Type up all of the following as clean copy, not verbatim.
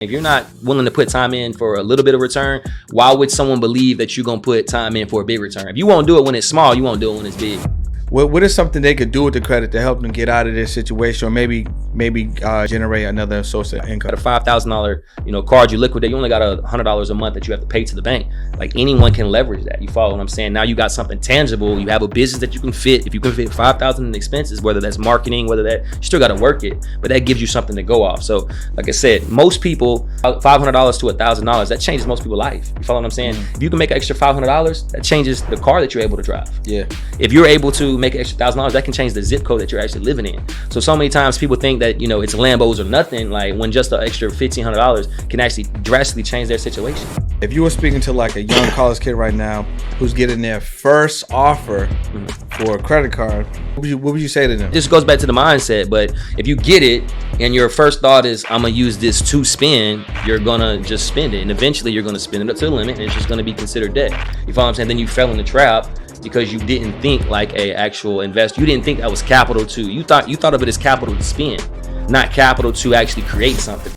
If you're not willing to put time in for a little bit of return, why would someone believe that you're going to put time in for a big return? If you won't do it when it's small, you won't do it when it's big. What is something they could do with the credit to help them get out of this situation, or maybe generate another source of income? At a $5,000 card you liquidate, you only got $100 a month that you have to pay to the bank. Like, anyone can leverage that. You follow what I'm saying? Now you got something tangible. You have a business that you can fit. If you can fit $5,000 in expenses, whether that's marketing, whether that you still got to work it, but that gives you something to go off. So like I said, most people, $500 to $1,000, that changes most people's life. You follow what I'm saying? If you can make an extra $500, that changes the car that you're able to drive. Yeah. If you're able to make an extra $1,000, that can change the zip code that you're actually living in. So many times people think that it's Lambos or nothing, like when just an extra $1,500 can actually drastically change their situation. If you were speaking to like a young college kid right now who's getting their first offer for a credit card, what would you say to them? This goes back to the mindset, but if you get it and your first thought is, I'm gonna use this to spend, you're gonna just spend it, and eventually you're gonna spend it up to the limit, and it's just gonna be considered debt. You follow what I'm saying? Then you fell in the trap because you didn't think like a actual investor. You didn't think that was capital to, you thought of it as capital to spend, not capital to actually create something.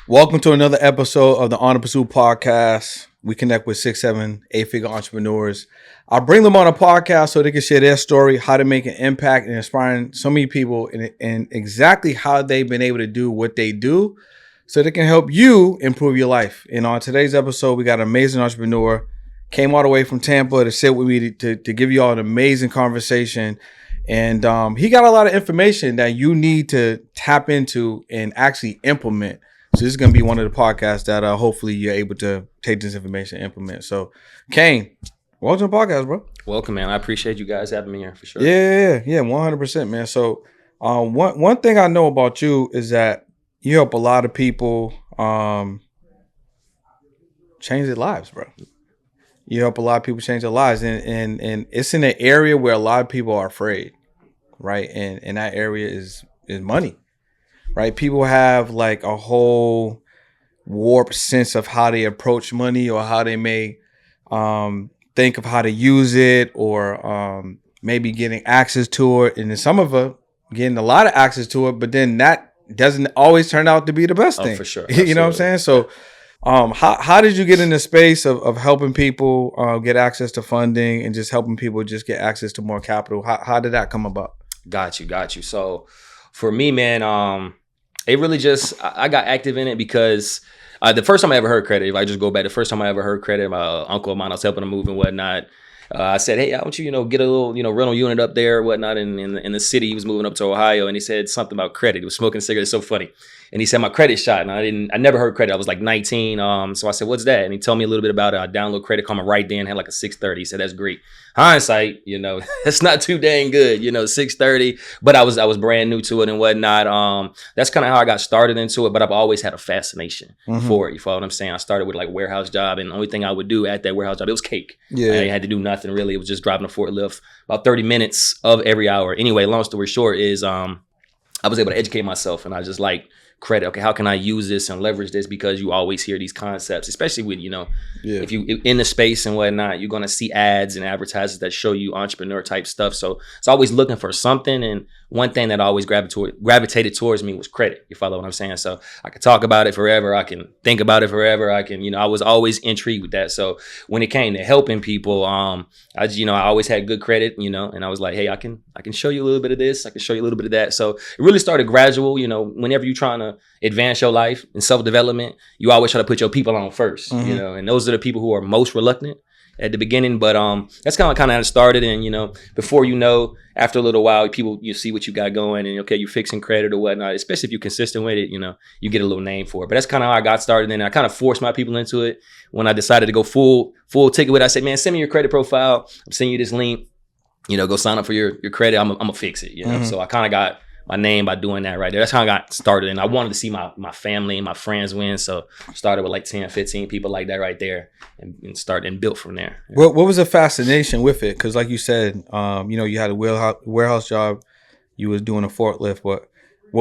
Welcome to another episode of the On the Pursuit podcast. We connect with 6, 7, 8-figure entrepreneurs. I bring them on a podcast so they can share their story, how to make an impact and inspiring so many people, and exactly how they've been able to do what they do so they can help you improve your life. And on today's episode, we got an amazing entrepreneur, came all the way from Tampa to sit with me to give you all an amazing conversation. And he got a lot of information that you need to tap into and actually implement. So this is going to be one of the podcasts that hopefully you're able to take this information and implement. So, Kane, welcome to the podcast, bro. Welcome, man. I appreciate you guys having me here for sure. Yeah, 100%, man. So, one thing I know about you is that you help a lot of people change their lives, bro. You help a lot of people change their lives, and it's in an area where a lot of people are afraid, right? And that area is money. Right, people have like a whole warped sense of how they approach money, or how they may think of how to use it, or maybe getting access to it. And then some of them getting a lot of access to it, but then that doesn't always turn out to be the best thing. For sure. You know what I'm saying? So how did you get in the space of helping people get access to funding and just helping people just get access to more capital? How did that come about? Got you. So for me, man, it really just, I got active in it because the first time I ever heard credit, if I just go back, the first time I ever heard credit, my uncle of mine, I was helping him move and whatnot. I said, hey, I want you, get a little, rental unit up there, whatnot, in the city. He was moving up to Ohio, and he said something about credit. He was smoking cigarettes. It's so funny. And he said my credit shot, and I never heard credit. I was like 19. So I said, what's that? And he told me a little bit about it. I download Credit Karma right then, had like a 630. He said, that's great. Hindsight, that's not too dang good, 630. But I was brand new to it and whatnot. That's kind of how I got started into it. But I've always had a fascination for it. You follow what I'm saying? I started with like warehouse job, and the only thing I would do at that warehouse job, it was cake. Yeah. I had to do nothing really. It was just driving a forklift about 30 minutes of every hour. Anyway, long story short is I was able to educate myself, and I just like credit. Okay, how can I use this and leverage this? Because you always hear these concepts, especially with, if you in the space and whatnot, you're going to see ads and advertisements that show you entrepreneur type stuff. So it's always looking for something. And one thing that always gravitated towards me was credit. You follow what I'm saying? So I could talk about it forever. I can think about it forever. I can, I was always intrigued with that. So when it came to helping people, I always had good credit, and I was like, hey, I can show you a little bit of this. I can show you a little bit of that. So it really started gradual. Whenever you're trying to advance your life and self-development, you always try to put your people on first, and those are the people who are most reluctant at the beginning. But that's kind of how it started. And, before after a little while, you see what you got going, and okay, you're fixing credit or whatnot, especially if you're consistent with it, you get a little name for it. But that's kind of how I got started. And I kind of forced my people into it when I decided to go full ticket with it. I said, man, send me your credit profile. I'm sending you this link, go sign up for your credit. I'm going to fix it, So I kind of got my name by doing that right there. That's how I got started. And I wanted to see my family and my friends win. So I started with like 10, 15 people like that right there, and started and built from there. What was the fascination with it? Because like you said, you had a warehouse job, you was doing a forklift. What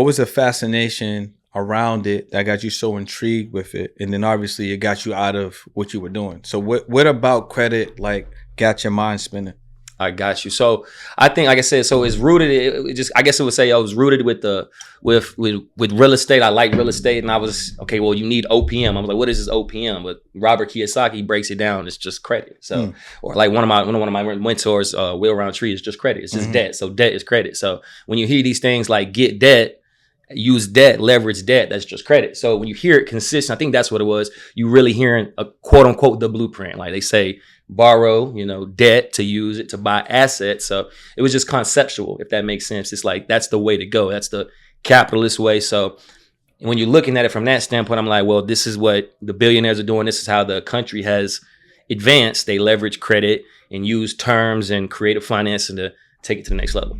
was the fascination around it that got you so intrigued with it? And then obviously it got you out of what you were doing. So what about credit like got your mind spinning? I got you. So I think, like I said, so it's rooted. It just, I guess it would say I was rooted with with real estate. I like real estate, and I was okay. Well, you need OPM. I was like, what is this OPM? But Robert Kiyosaki breaks it down. It's just credit. So, or like one of my mentors, Will Roundtree, is just credit. It's just debt. So debt is credit. So when you hear these things like get debt, use debt, leverage debt, that's just credit. So when you hear it consistent, I think that's what it was. You really hearing a quote unquote the blueprint. Like they say, borrow, debt to use it to buy assets. So it was just conceptual, if that makes sense. It's like, that's the way to go. That's the capitalist way. So when you're looking at it from that standpoint, I'm like, well, this is what the billionaires are doing. This is how the country has advanced. They leverage credit and use terms and creative financing to take it to the next level.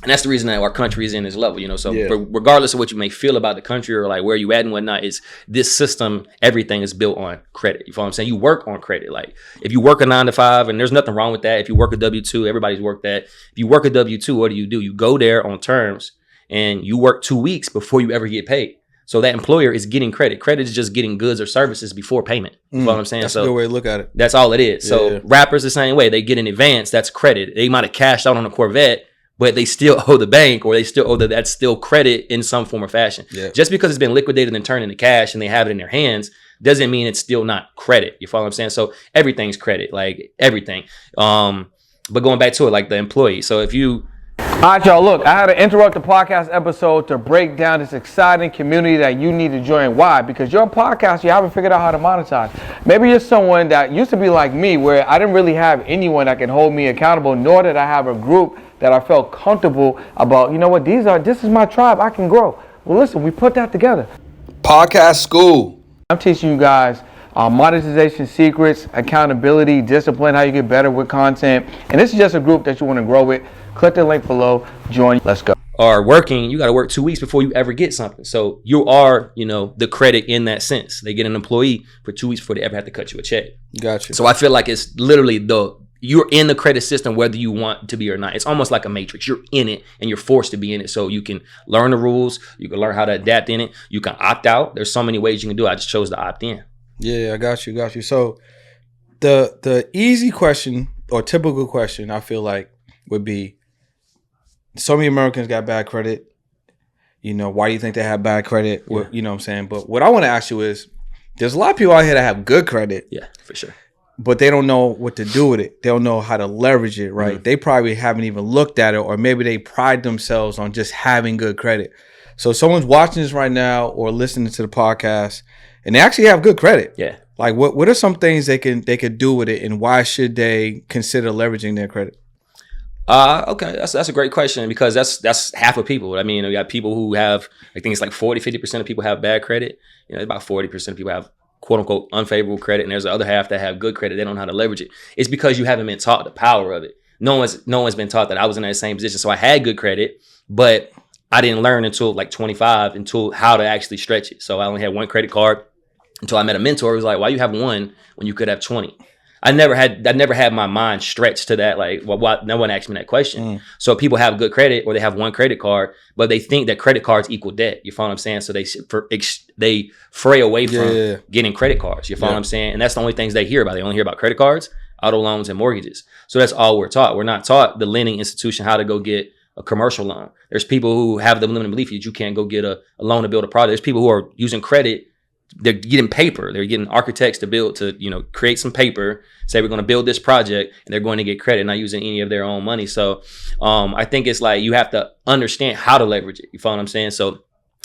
And that's the reason that our country is in this level, So regardless of what you may feel about the country or like where you at and whatnot, is this system, everything is built on credit. You follow what I'm saying? You work on credit. Like if you work a 9 to 5, and there's nothing wrong with that. If you work a W-2, everybody's worked that. If you work a W-2, what do? You go there on terms and you work 2 weeks before you ever get paid. So that employer is getting credit. Credit is just getting goods or services before payment. You know what I'm saying? That's a good way to look at it. That's all it is. So rappers the same way. They get in advance. That's credit. They might have cashed out on a Corvette, but they still owe the bank, or they still owe that's still credit in some form or fashion. Yeah. Just because it's been liquidated and turned into cash and they have it in their hands doesn't mean it's still not credit. You follow what I'm saying? So everything's credit, like everything. But going back to it, like the employee. So if you... All right, y'all, look, I had to interrupt the podcast episode to break down this exciting community that you need to join. Why? Because you're a podcast, you haven't figured out how to monetize. Maybe you're someone that used to be like me, where I didn't really have anyone that can hold me accountable, nor did I have a group that I felt comfortable about. You know what? This is my tribe. I can grow. Well, listen, we put that together. Podcast school. I'm teaching you guys monetization secrets, accountability, discipline, how you get better with content. And this is just a group that you want to grow with. Click the link below. Join. Let's go. Are working, you got to work 2 weeks before you ever get something. So you are, the credit in that sense. They get an employee for 2 weeks before they ever have to cut you a check. Gotcha. So I feel like it's literally you're in the credit system whether you want to be or not. It's almost like a matrix. You're in it and you're forced to be in it. So you can learn the rules. You can learn how to adapt in it. You can opt out. There's so many ways you can do it. I just chose to opt in. Yeah, I got you. So the easy question or typical question I feel like would be, so many Americans got bad credit. Why do you think they have bad credit? Yeah. You know what I'm saying? But what I want to ask you is, there's a lot of people out here that have good credit. Yeah, for sure. But they don't know what to do with it. They don't know how to leverage it, right? Mm-hmm. They probably haven't even looked at it, or maybe they pride themselves on just having good credit. So someone's watching this right now or listening to the podcast, and they actually have good credit. Yeah. Like what are some things they could do with it, and why should they consider leveraging their credit? Okay, that's a great question, because that's half of people. I mean, you got people who have, I think it's like 40-50% of people have bad credit. About 40% of people have quote unquote unfavorable credit, and there's the other half that have good credit. They don't know how to leverage it. It's because you haven't been taught the power of it. No one's been taught that. I was in that same position, so I had good credit, but I didn't learn until like 25 until how to actually stretch it. So I only had one credit card until I met a mentor who was like, "Why you have one when you could have 20?" I never had my mind stretched to that. Like, well, no one asked me that question. So people have good credit, or they have one credit card, but they think that credit cards equal debt. You follow what I'm saying? So they fray away from getting credit cards. You follow what I'm saying? And that's the only things they hear about. They only hear about credit cards, auto loans, and mortgages. So that's all we're taught. We're not taught the lending institution how to go get a commercial loan. There's people who have the limited belief that you can't go get a loan to build a project. There's people who are using credit. They're getting paper. They're getting architects to create some paper, say we're going to build this project, and they're going to get credit, not using any of their own money. So I think it's like you have to understand how to leverage it. You follow what I'm saying? So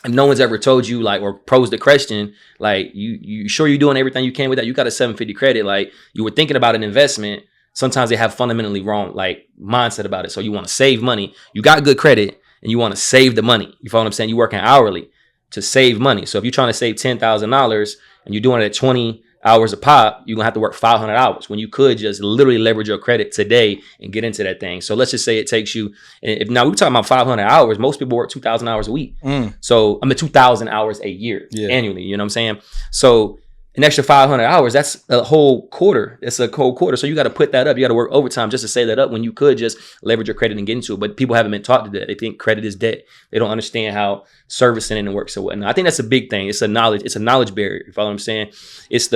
if no one's ever told you or posed the question, like you sure you're doing everything you can with that? You got a 750 credit, like you were thinking about an investment. Sometimes they have fundamentally wrong mindset about it. So you want to save money. You got good credit and you want to save the money. You follow what I'm saying? You're working hourly to save money. So if you're trying to save $10,000 and you're doing it at 20 hours a pop, you're going to have to work 500 hours when you could just literally leverage your credit today and get into that thing. So let's just say it takes you, now we're talking about 500 hours. Most people work 2,000 hours a week. So 2,000 hours a year annually, you know what I'm saying? So an extra 500 hours, that's a whole quarter. It's a whole quarter. So you got to put that up. You got to work overtime just to save that up when you could just leverage your credit and get into it. But people haven't been taught to that. They think credit is debt. They don't understand how servicing it works or whatnot. I think that's a big thing. It's a knowledge barrier. You follow what I'm saying? It's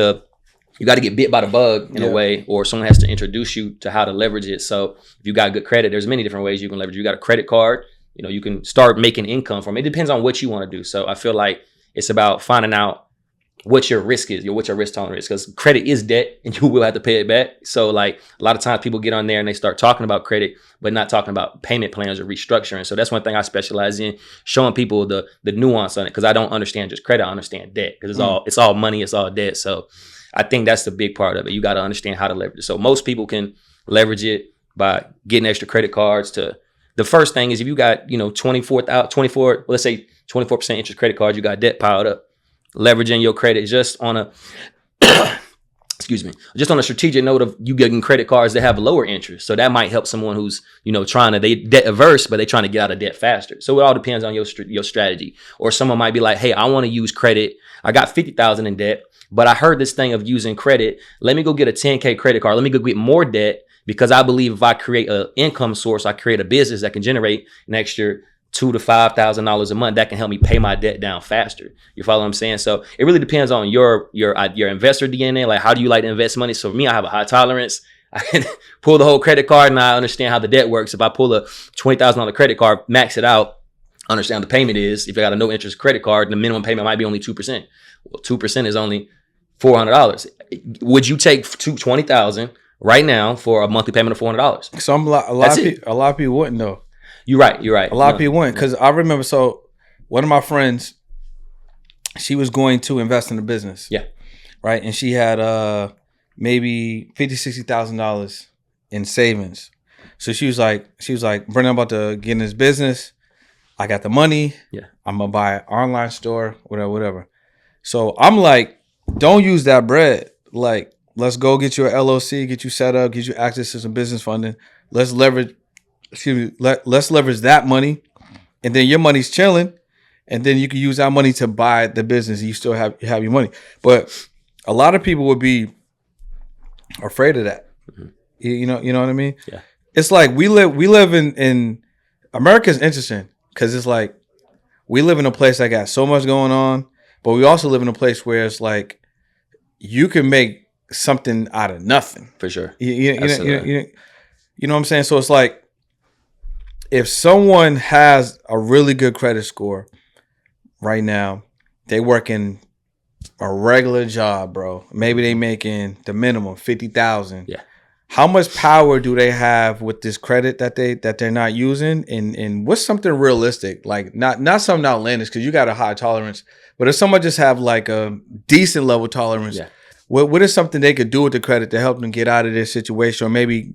you got to get bit by the bug in a way, or someone has to introduce you to how to leverage it. So if you got good credit, there's many different ways you can leverage. You got a credit card, you know, you can start making income from it. It depends on what you want to do. So I feel like it's about finding out what your risk is, what your risk tolerance is, because credit is debt and you will have to pay it back. So like a lot of times people get on there and they start talking about credit, but not talking about payment plans or restructuring. So that's one thing I specialize in, showing people the nuance on it, because I don't understand just credit, I understand debt, because it's all money, it's all debt. So I think that's the big part of it. You got to understand how to leverage it. So most people can leverage it by getting extra credit cards. To the first thing is, if you got, you know, let's say 24% interest credit cards, you got debt piled up. Leveraging your credit just on a just on a strategic note of you getting credit cards that have lower interest. So that might help someone who's, you know, they debt averse, but they're trying to get out of debt faster. So it all depends on your strategy. Or someone might be like, hey, I want to use credit. I got $50,000 in debt, but I heard this thing of using credit. Let me go get a $10K credit card. Let me go get more debt, because I believe if I create an income source, I create a business that can generate an extra $2,000 to $5,000 a month, that can help me pay my debt down faster. You follow what I'm saying? So it really depends on your investor DNA. Like, how do you like to invest money? So for me, I have a high tolerance. I can pull the whole credit card, and I understand how the debt works. If I pull a $20,000 credit card, max it out, understand the payment is. If you got a no interest credit card, the minimum payment might be only 2%. Well, 2% is only $400. Would you take $20,000 right now for a monthly payment of $400? So a lot of people wouldn't though. You're right. A lot of people wouldn't, because I remember. So one of my friends, she was going to invest in a business. Yeah. Right, and she had maybe $50,000-$60,000 in savings. So she was like, Brendan, I'm about to get in this business. I got the money. Yeah. I'm gonna buy an online store, whatever. So I'm like, don't use that bread. Like, let's go get you an LLC, get you set up, get you access to some business funding. Let's leverage that money, and then your money's chilling, and then you can use that money to buy the business, and you still have your money. But a lot of people would be afraid of that. Mm-hmm. You know what I mean? Yeah. It's like we live in America's interesting, because it's like we live in a place that got so much going on, but we also live in a place where it's like you can make something out of nothing. For sure. You know what I'm saying? So it's like, if someone has a really good credit score right now, they working a regular job, bro. Maybe they making the minimum $50,000. Yeah. How much power do they have with this credit that they're not using? And what's something realistic? Like not something outlandish, because you got a high tolerance, but if someone just have like a decent level tolerance, yeah. What is something they could do with the credit to help them get out of this situation, or maybe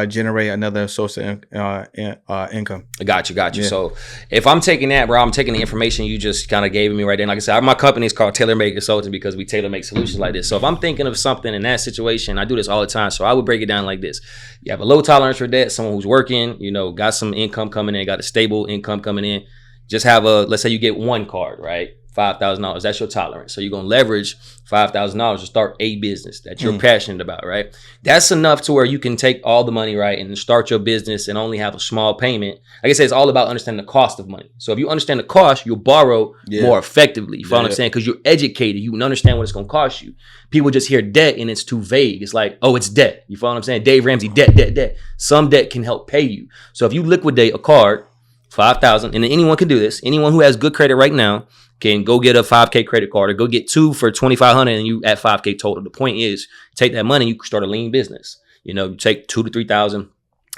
generate another source of income? I got you. Yeah. So if I'm taking that, bro, I'm taking the information you just kind of gave me right there. Like I said, my company is called Tailor Made Consulting, because we tailor make solutions like this. So if I'm thinking of something in that situation, I do this all the time. So I would break it down like this. You have a low tolerance for debt, someone who's working, you know, got some income coming in, got a stable income coming in. Just have let's say you get one card, right? $5,000. That's your tolerance. So you're going to leverage $5,000 to start a business that you're passionate about, right? That's enough to where you can take all the money, right, and start your business and only have a small payment. Like I said, it's all about understanding the cost of money. So if you understand the cost, you'll borrow more effectively. You follow what I'm saying? Because you're educated. You can understand what it's going to cost you. People just hear debt and it's too vague. It's like, oh, it's debt. You follow what I'm saying? Dave Ramsey, debt. Some debt can help pay you. So if you liquidate a card, $5,000, and anyone can do this. Anyone who has good credit right now can go get a $5K credit card, or go get two for $2,500, and you at $5K total. The point is, take that money, you can start a lean business. You know, you take $2,000 to $3,000,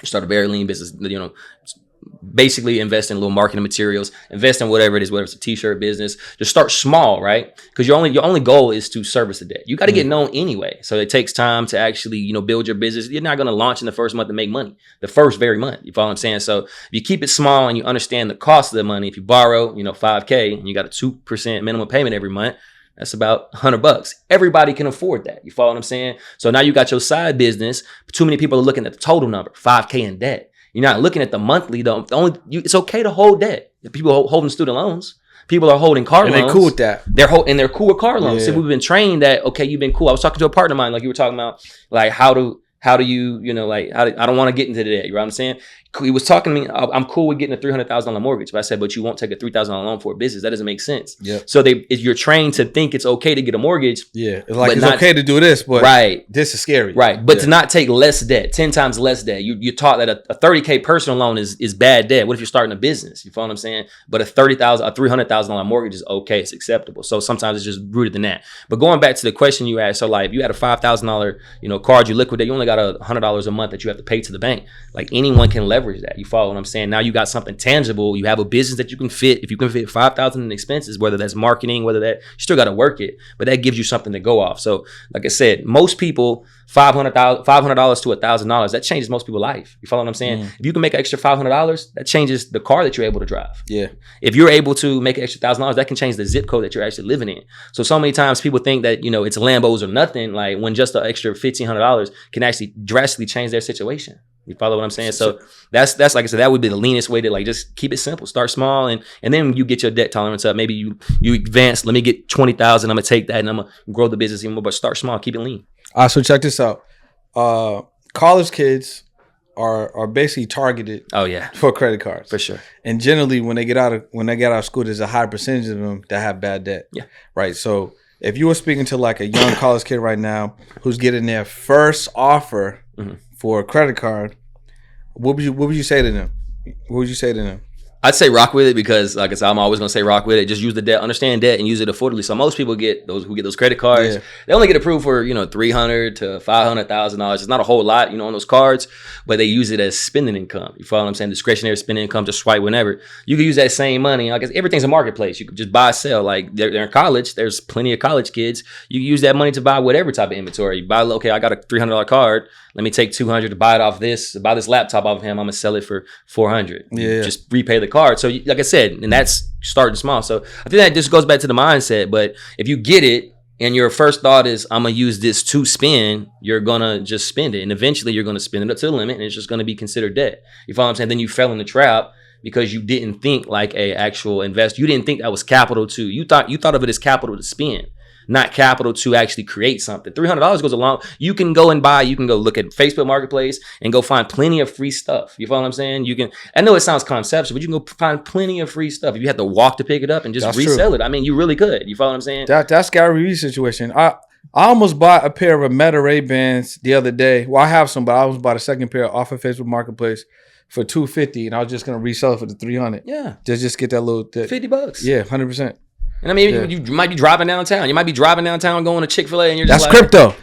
start a very lean business. You know, basically invest in little marketing materials, invest in whatever it is, whether it's a t-shirt business. Just start small, right? Because your only goal is to service the debt. You got to get known anyway. So it takes time to actually, you know, build your business. You're not going to launch in the first month and make money the first very month. You follow what I'm saying? So if you keep it small and you understand the cost of the money, if you borrow, you know, $5K and you got a 2% minimum payment every month, that's about $100. Everybody can afford that. You follow what I'm saying? So now you got your side business. Too many people are looking at the total number, $5K in debt. You're not looking at the monthly though. It's okay to hold debt. People holding student loans. People are holding car loans. And they're cool with that. They're cool with car loans. Yeah. So we've been trained that, okay, you've been cool. I was talking to a partner of mine, like you were talking about, like how to How do you, like, I don't want to get into that. You know what I'm saying? He was talking to me. I'm cool with getting a $300,000 mortgage, but I said, but you won't take a $3,000 loan for a business. That doesn't make sense. Yeah. So you're trained to think it's okay to get a mortgage. Yeah, it's like it's okay to do this, but right, this is scary. Right, but to not take less debt, 10 times less debt. You're taught that a $30K personal loan is bad debt. What if you're starting a business? You follow what I'm saying? But a $300,000 mortgage is okay. It's acceptable. So sometimes it's just rooted in that. But going back to the question you asked, so like if you had a $5,000 card you liquidate, you only got $100 a month that you have to pay to the bank. Like anyone can leverage that. You follow what I'm saying? Now you got something tangible. You have a business that you can fit. If you can fit $5,000 in expenses, whether that's marketing, whether that you still got to work it, but that gives you something to go off. So like I said, most people $500 to $1,000, that changes most people's life. You follow what I'm saying? If you can make an extra $500, that changes the car that you're able to drive. Yeah. If you're able to make an extra $1,000, that can change the zip code that you're actually living in. So many times people think that, it's Lambos or nothing, like when just an extra $1,500 can actually drastically change their situation. You follow what I'm saying? So that's like I said, that would be the leanest way to like just keep it simple. Start small and then you get your debt tolerance up. Maybe you advance. Let me get 20,000. I'm gonna take that and I'm gonna grow the business even more. But start small, keep it lean. All right, so check this out. College kids are basically targeted. Oh yeah, for credit cards for sure. And generally, when they get out of school, there's a high percentage of them that have bad debt. Yeah, right. So if you were speaking to like a young college kid right now who's getting their first offer for a credit card, what would you say to them? What would you say to them? I'd say rock with it because, like I said, I'm always going to say rock with it. Just use the debt, understand debt, and use it affordably. So most people get those credit cards. Yeah. They only get approved for $300,000 to $500,000. It's not a whole lot, on those cards, but they use it as spending income. You follow what I'm saying? Discretionary spending income, just swipe whenever. You can use that same money. Like everything's a marketplace. You can just buy, sell. Like they're in college. There's plenty of college kids. You can use that money to buy whatever type of inventory. You buy, okay, I got a $300 card. Let me take $200 to buy it off this. Buy this laptop off of him. I'm gonna sell it for $400. Yeah. Just repay the card. So, like I said, and that's starting small. So I think that just goes back to the mindset. But if you get it and your first thought is I'm gonna use this to spend, you're gonna just spend it, and eventually you're gonna spend it up to the limit, and it's just gonna be considered debt. You follow what I'm saying? Then you fell in the trap because you didn't think like a actual investor. You didn't think that was capital to. You thought of it as capital to spend, not capital to actually create something. $300 goes a long. You can go look at Facebook Marketplace and go find plenty of free stuff. You follow what I'm saying? I know it sounds conceptual, but you can go find plenty of free stuff. If you have to walk to pick it up and just resell it, I mean, you really could. You follow what I'm saying? That's Gary Vee's situation. I almost bought a pair of Meta Ray-Bans the other day. Well, I have some, but I almost bought a second pair off of Facebook Marketplace for $250, and I was just gonna resell it for the $300. Yeah, just get that little $50. Yeah, 100%. And I mean, you might be driving downtown. You might be driving downtown going to Chick-fil-A and you're just that's like, crypto.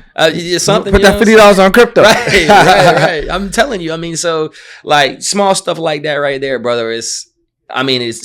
Something. Put that $50 on crypto. Right. I'm telling you. I mean, so like small stuff like that right there, brother, it's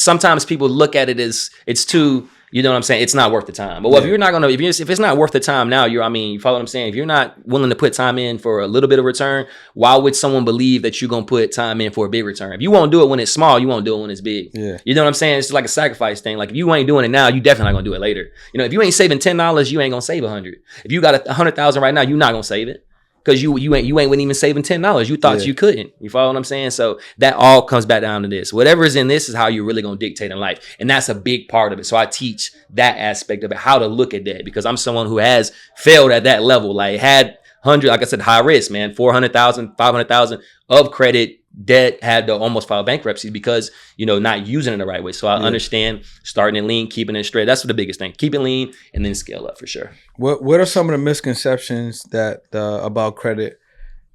sometimes people look at it as it's too, you know what I'm saying? It's not worth the time. But if you're not going to, if it's not worth the time now, you follow what I'm saying? If you're not willing to put time in for a little bit of return, why would someone believe that you're going to put time in for a big return? If you won't do it when it's small, you won't do it when it's big. Yeah. You know what I'm saying? It's like a sacrifice thing. Like if you ain't doing it now, you definitely not going to do it later. If you ain't saving $10, you ain't going to save $100. If you got $100,000 right now, you're not going to save it. Because you ain't even saving $10. You thought you couldn't. You follow what I'm saying? So that all comes back down to this. Whatever is in this is how you're really going to dictate in life. And that's a big part of it. So I teach that aspect of it, how to look at that. Because I'm someone who has failed at that level. Like had 100, like I said, high risk, man. 400,000, 500,000 of credit debt, had to almost file bankruptcy because, not using it the right way. So I understand starting it lean, keeping it straight. That's the biggest thing. Keep it lean and then scale up for sure. What are some of the misconceptions that about credit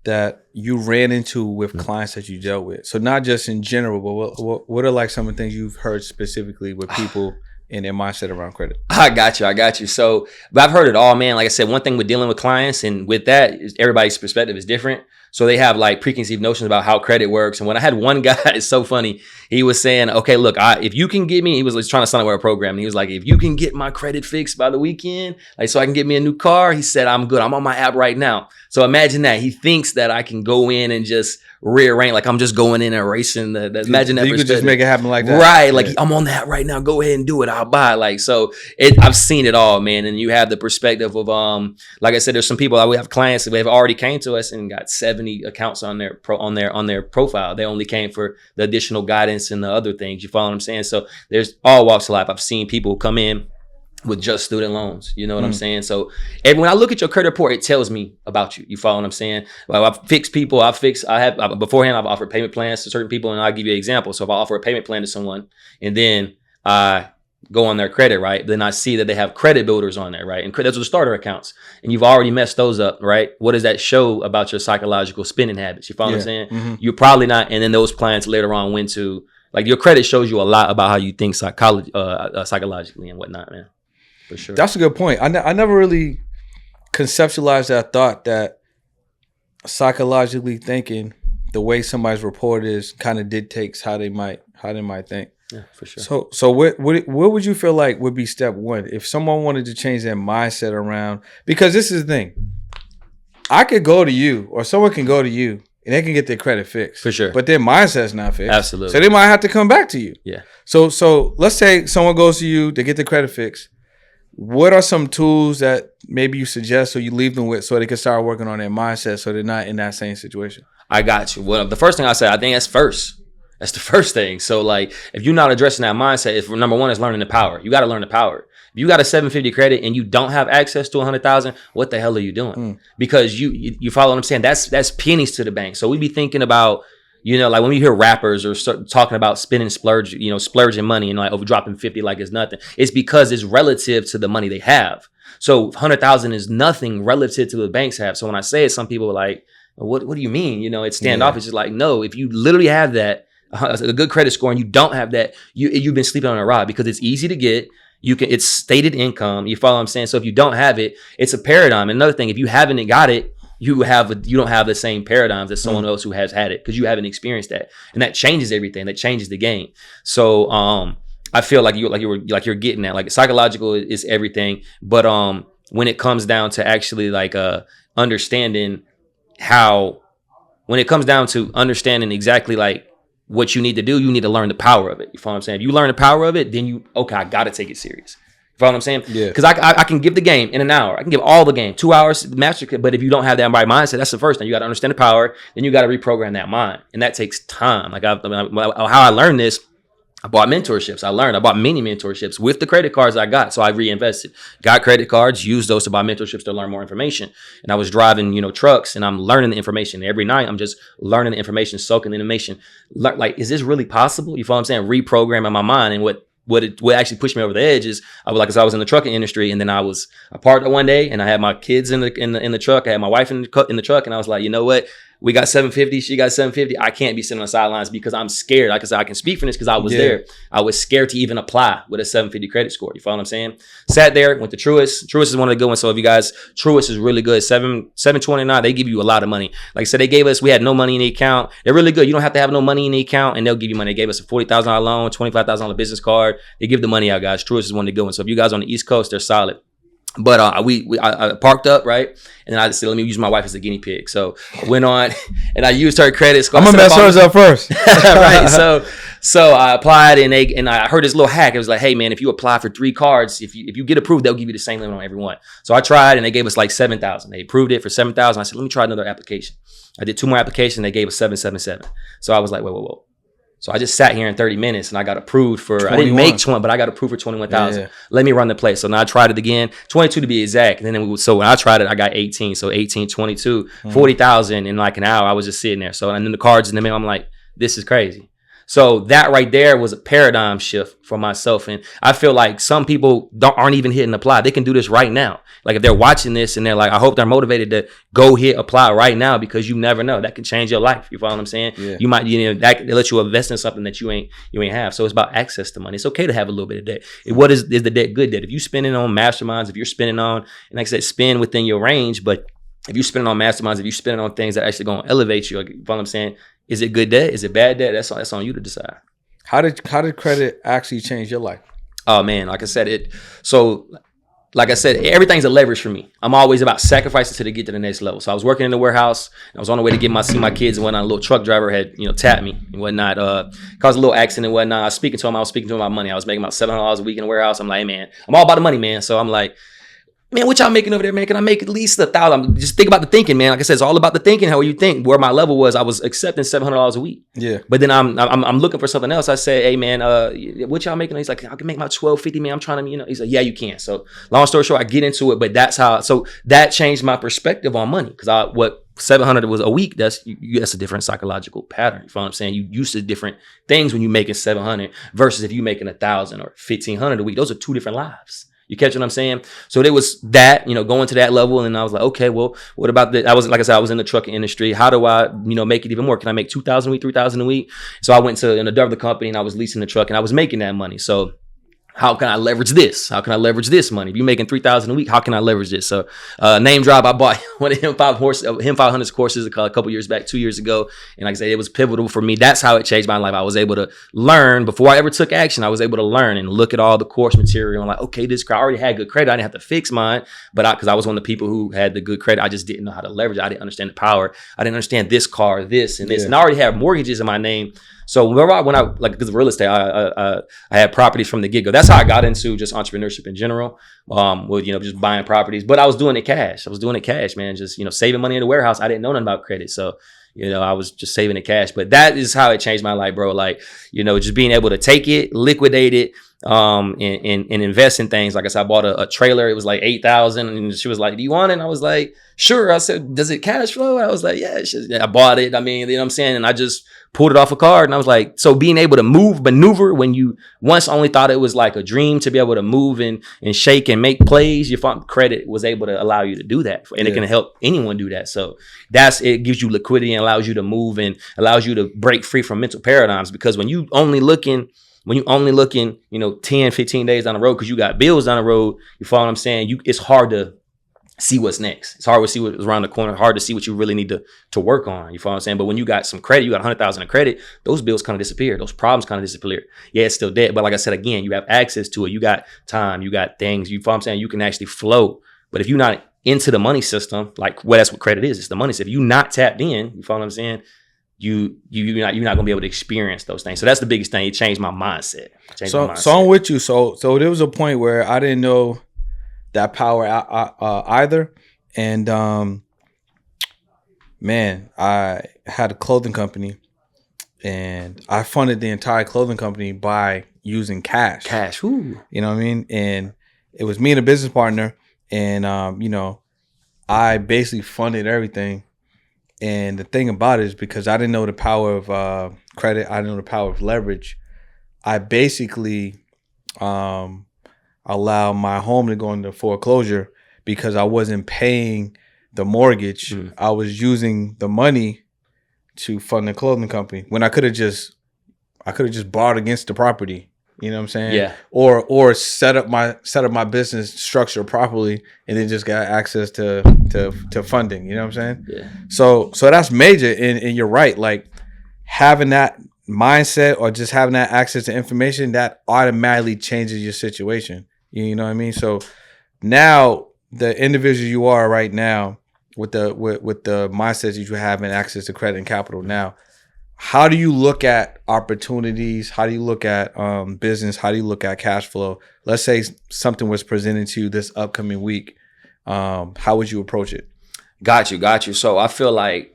that you ran into with clients that you dealt with? So not just in general, but what are like some of the things you've heard specifically with people in their mindset around credit? I got you. So, but I've heard it all, man. Like I said, one thing with dealing with clients and with that is everybody's perspective is different. So they have like preconceived notions about how credit works. And when I had one guy, it's so funny. He was saying, okay, look, if you can get me, he was trying to sign up for a program. And he was like, if you can get my credit fixed by the weekend, like so I can get me a new car, he said, I'm good. I'm on my app right now. So imagine that. He thinks that I can go in and just rearrange, like I'm just going in and erasing the imagine that. You could just make it happen like that. Right. Like I'm on that right now. Go ahead and do it. I'll buy. Like, so I've seen it all, man. And you have the perspective of, like I said, there's some people, we have clients that have already came to us and got 70 accounts on their profile. They only came for the additional guidance and the other things. You follow what I'm saying? So there's all walks of life. I've seen people come in with just student loans. You know what I'm saying? So when I look at your credit report, it tells me about you. You follow what I'm saying? Well, I've fixed people. Beforehand, I've offered payment plans to certain people, and I'll give you an example. So if I offer a payment plan to someone and then I go on their credit, right? Then I see that they have credit builders on there, right? And those are the starter accounts. And you've already messed those up, right? What does that show about your psychological spending habits? You follow what I'm saying? You're probably not. And then those clients later on went to, like, your credit shows you a lot about how you think psychologically and whatnot, man. For sure. That's a good point. I never really conceptualized that thought that psychologically thinking, the way somebody's report is, kind of dictates how they might think. Yeah, for sure. So what would you feel like would be step one if someone wanted to change their mindset around? Because this is the thing, I could go to you, or someone can go to you, and they can get their credit fixed. For sure. But their mindset's not fixed. Absolutely. So they might have to come back to you. Yeah. So let's say someone goes to you, they get their credit fixed. What are some tools that maybe you suggest or you leave them with so they can start working on their mindset so they're not in that same situation? I got you. Well, the first thing I said, I think that's first. That's the first thing. So, like, if you're not addressing that mindset, if number one is learning the power. You got to learn the power. If you got a 750 credit and you don't have access to 100,000, what the hell are you doing? Because you follow what I'm saying? That's pennies to the bank. So we be thinking about, like when we hear rappers or start talking about splurging money and like overdropping 50 like it's nothing. It's because it's relative to the money they have. So 100,000 is nothing relative to what banks have. So when I say it, some people are like, what do you mean? It's standoff. It's just like, no, if you literally have that, a good credit score, and you don't have that, you've been sleeping on a rod, because it's easy to get. It's stated income. You follow what I'm saying? So if you don't have it, it's a paradigm. And another thing, if you haven't got it, you don't have the same paradigms as someone else who has had it, because you haven't experienced that, and that changes everything. That changes the game. So I feel like you're getting that. Like, psychological is everything, but when it comes down to actually understanding when it comes down to understanding exactly like what you need to do, you need to learn the power of it. You follow what I'm saying? If you learn the power of it, then I got to take it serious. You follow what I'm saying? Yeah. Because I can give the game in an hour. I can give all the game, 2 hours master. But if you don't have that right mindset, that's the first thing. You got to understand the power. Then you got to reprogram that mind, and that takes time. Like, how I learned this, I bought mentorships. I bought many mentorships with the credit cards I got. So I reinvested, got credit cards, used those to buy mentorships to learn more information. And I was driving, trucks, and I'm learning the information every night. I'm just learning the information, soaking the information. Like, is this really possible? You follow what I'm saying? Reprogramming my mind. And what actually pushed me over the edge is I was in the trucking industry, and then I parked one day, and I had my kids in the truck. I had my wife in the truck, and I was like, you know what? We got 750. She got 750. I can't be sitting on the sidelines because I'm scared. Like I said, I can speak for this because I was there. I was scared to even apply with a 750 credit score. You follow what I'm saying? Sat there, went to Truist. Truist is one of the good ones. So if you guys, Truist is really good. 729. They give you a lot of money. Like I said, we had no money in the account. They're really good. You don't have to have no money in the account, and they'll give you money. They gave us a $40,000 loan, $25,000 business card. They give the money out, guys. Truist is one of the good ones. So if you guys on the East Coast, they're solid. But I parked up, right? And then I said, let me use my wife as a guinea pig. So I went on and I used her credit score. I'm going to mess hers up first. Right. So I applied, and I heard this little hack. It was like, hey, man, if you apply for 3 cards, if you get approved, they'll give you the same limit on every one. So I tried, and they gave us like 7,000. They approved it for 7,000. I said, let me try another application. I did 2 more applications. They gave us 777. So I was like, whoa. So I just sat here in 30 minutes, and I got approved for, 21. I didn't make 20, but I got approved for 21,000. Yeah. Let me run the play. So now I tried it again, 22 to be exact. And then so when I tried it, I got 18. So 18, 22, 40,000 in like an hour. I was just sitting there. So, and then the cards in the mail, I'm like, this is crazy. So that right there was a paradigm shift for myself. And I feel like some people aren't even hitting apply. They can do this right now. Like, if they're watching this and they're like, I hope they're motivated to go hit apply right now, because you never know. That can change your life. You follow what I'm saying? Yeah. You might, that let you invest in something that you ain't have. So it's about access to money. It's okay to have a little bit of debt. What is the debt good debt? If you're spending on masterminds, if you're spending on, and like I said, spend within your range, but if you're spending on masterminds, if you're spending on things that actually going to elevate you, like, you follow what I'm saying? Is it good debt? Is it bad debt? That's on you to decide. How did credit actually change your life? Oh man, like I said, everything's a leverage for me. I'm always about sacrificing to get to the next level. So I was working in the warehouse, and I was on the way to see my kids and whatnot. A little truck driver had, tapped me and whatnot, caused a little accident and whatnot. I was speaking to him about money. I was making about $700 a week in the warehouse. I'm like, hey man, I'm all about the money, man. So I'm like, man, what y'all making over there, man? Can I make at least $1,000? Just think about the thinking, man. Like I said, it's all about the thinking, how you think. Where my level was, I was accepting $700 a week. Yeah. But then I'm looking for something else. I say, hey, man, what y'all making? He's like, I can make my $1,250, man. I'm trying to, he's like, yeah, you can. So long story short, I get into it, but so that changed my perspective on money. Because what 700 was a week, that's a different psychological pattern. You know what I'm saying? You used to different things when you making 700 versus if you making 1,000 or 1,500 a week. Those are two different lives. You catch what I'm saying? So there was that, going to that level. And I was like, okay, well, what about I was in the trucking industry. How do I, make it even more? Can I make 2,000 a week, 3,000 a week? So I went to another company and I was leasing the truck and I was making that money. So how can I leverage this? How can I leverage this money? If you're making 3,000 a week, how can I leverage this? So name drop, I bought one of him 500 courses a couple years back, 2 years ago. And like I said, it was pivotal for me. That's how it changed my life. I was able to learn before I ever took action. I was able to learn and look at all the course material and like, okay, I already had good credit. I didn't have to fix mine, but because I was one of the people who had the good credit, I just didn't know how to leverage it. I didn't understand the power. I didn't understand this car, this and this. And I already had mortgages in my name. So when I because of real estate, I had properties from the get-go. That's how I got into just entrepreneurship in general. With just buying properties, but I was doing it cash. Man. Just saving money in the warehouse. I didn't know nothing about credit, so I was just saving it cash. But that is how it changed my life, bro. Like just being able to take it, liquidate it, and invest in things. Like I said, I bought a trailer. It was like $8,000, and she was like, "Do you want it?" And I was like, "Sure." I said, "Does it cash flow?" And I was like, "Yeah." I bought it. I mean, you know what I'm saying, and I just pulled it off a card, and I was like, so being able to maneuver when you once only thought it was like a dream to be able to move and shake and make plays, your credit was able to allow you to do that, and it can help anyone do that. So it gives you liquidity and allows you to move and allows you to break free from mental paradigms, because when you only looking 10, 15 days down the road because you got bills down the road, you follow what I'm saying? It's hard to see what's next. It's hard to see what's around the corner, hard to see what you really need to work on. You follow what I'm saying? But when you got some credit, you got 100,000 of credit, those bills kind of disappear. Those problems kind of disappear. Yeah, it's still dead. But like I said, again, you have access to it. You got time, you got things, you follow what I'm saying? You can actually flow. But if you're not into the money system, that's what credit is. It's the money system. If you're not tapped in, you follow what I'm saying? You're not gonna be able to experience those things. So that's the biggest thing. It changed my mindset. So I'm with you. So there was a point where I didn't know that power either. And man, I had a clothing company, and I funded the entire clothing company by using cash. Cash, ooh. You know what I mean? And it was me and a business partner, and I basically funded everything. And the thing about it is, because I didn't know the power of credit, I didn't know the power of leverage, I basically allowed my home to go into foreclosure because I wasn't paying the mortgage. I was using the money to fund the clothing company when I could have just borrowed against the property. You know what I'm saying? Yeah. Or set up my business structure properly, and then just got access to funding. You know what I'm saying? Yeah. So that's major, and you're right. Like, having that mindset or just having that access to information, that automatically changes your situation. You know what I mean? So now the individual you are right now, with the mindset that you have and access to credit and capital now, how do you look at opportunities? How do you look at business? How do you look at cash flow? Let's say something was presented to you this upcoming week. How would you approach it? Got you. So I feel like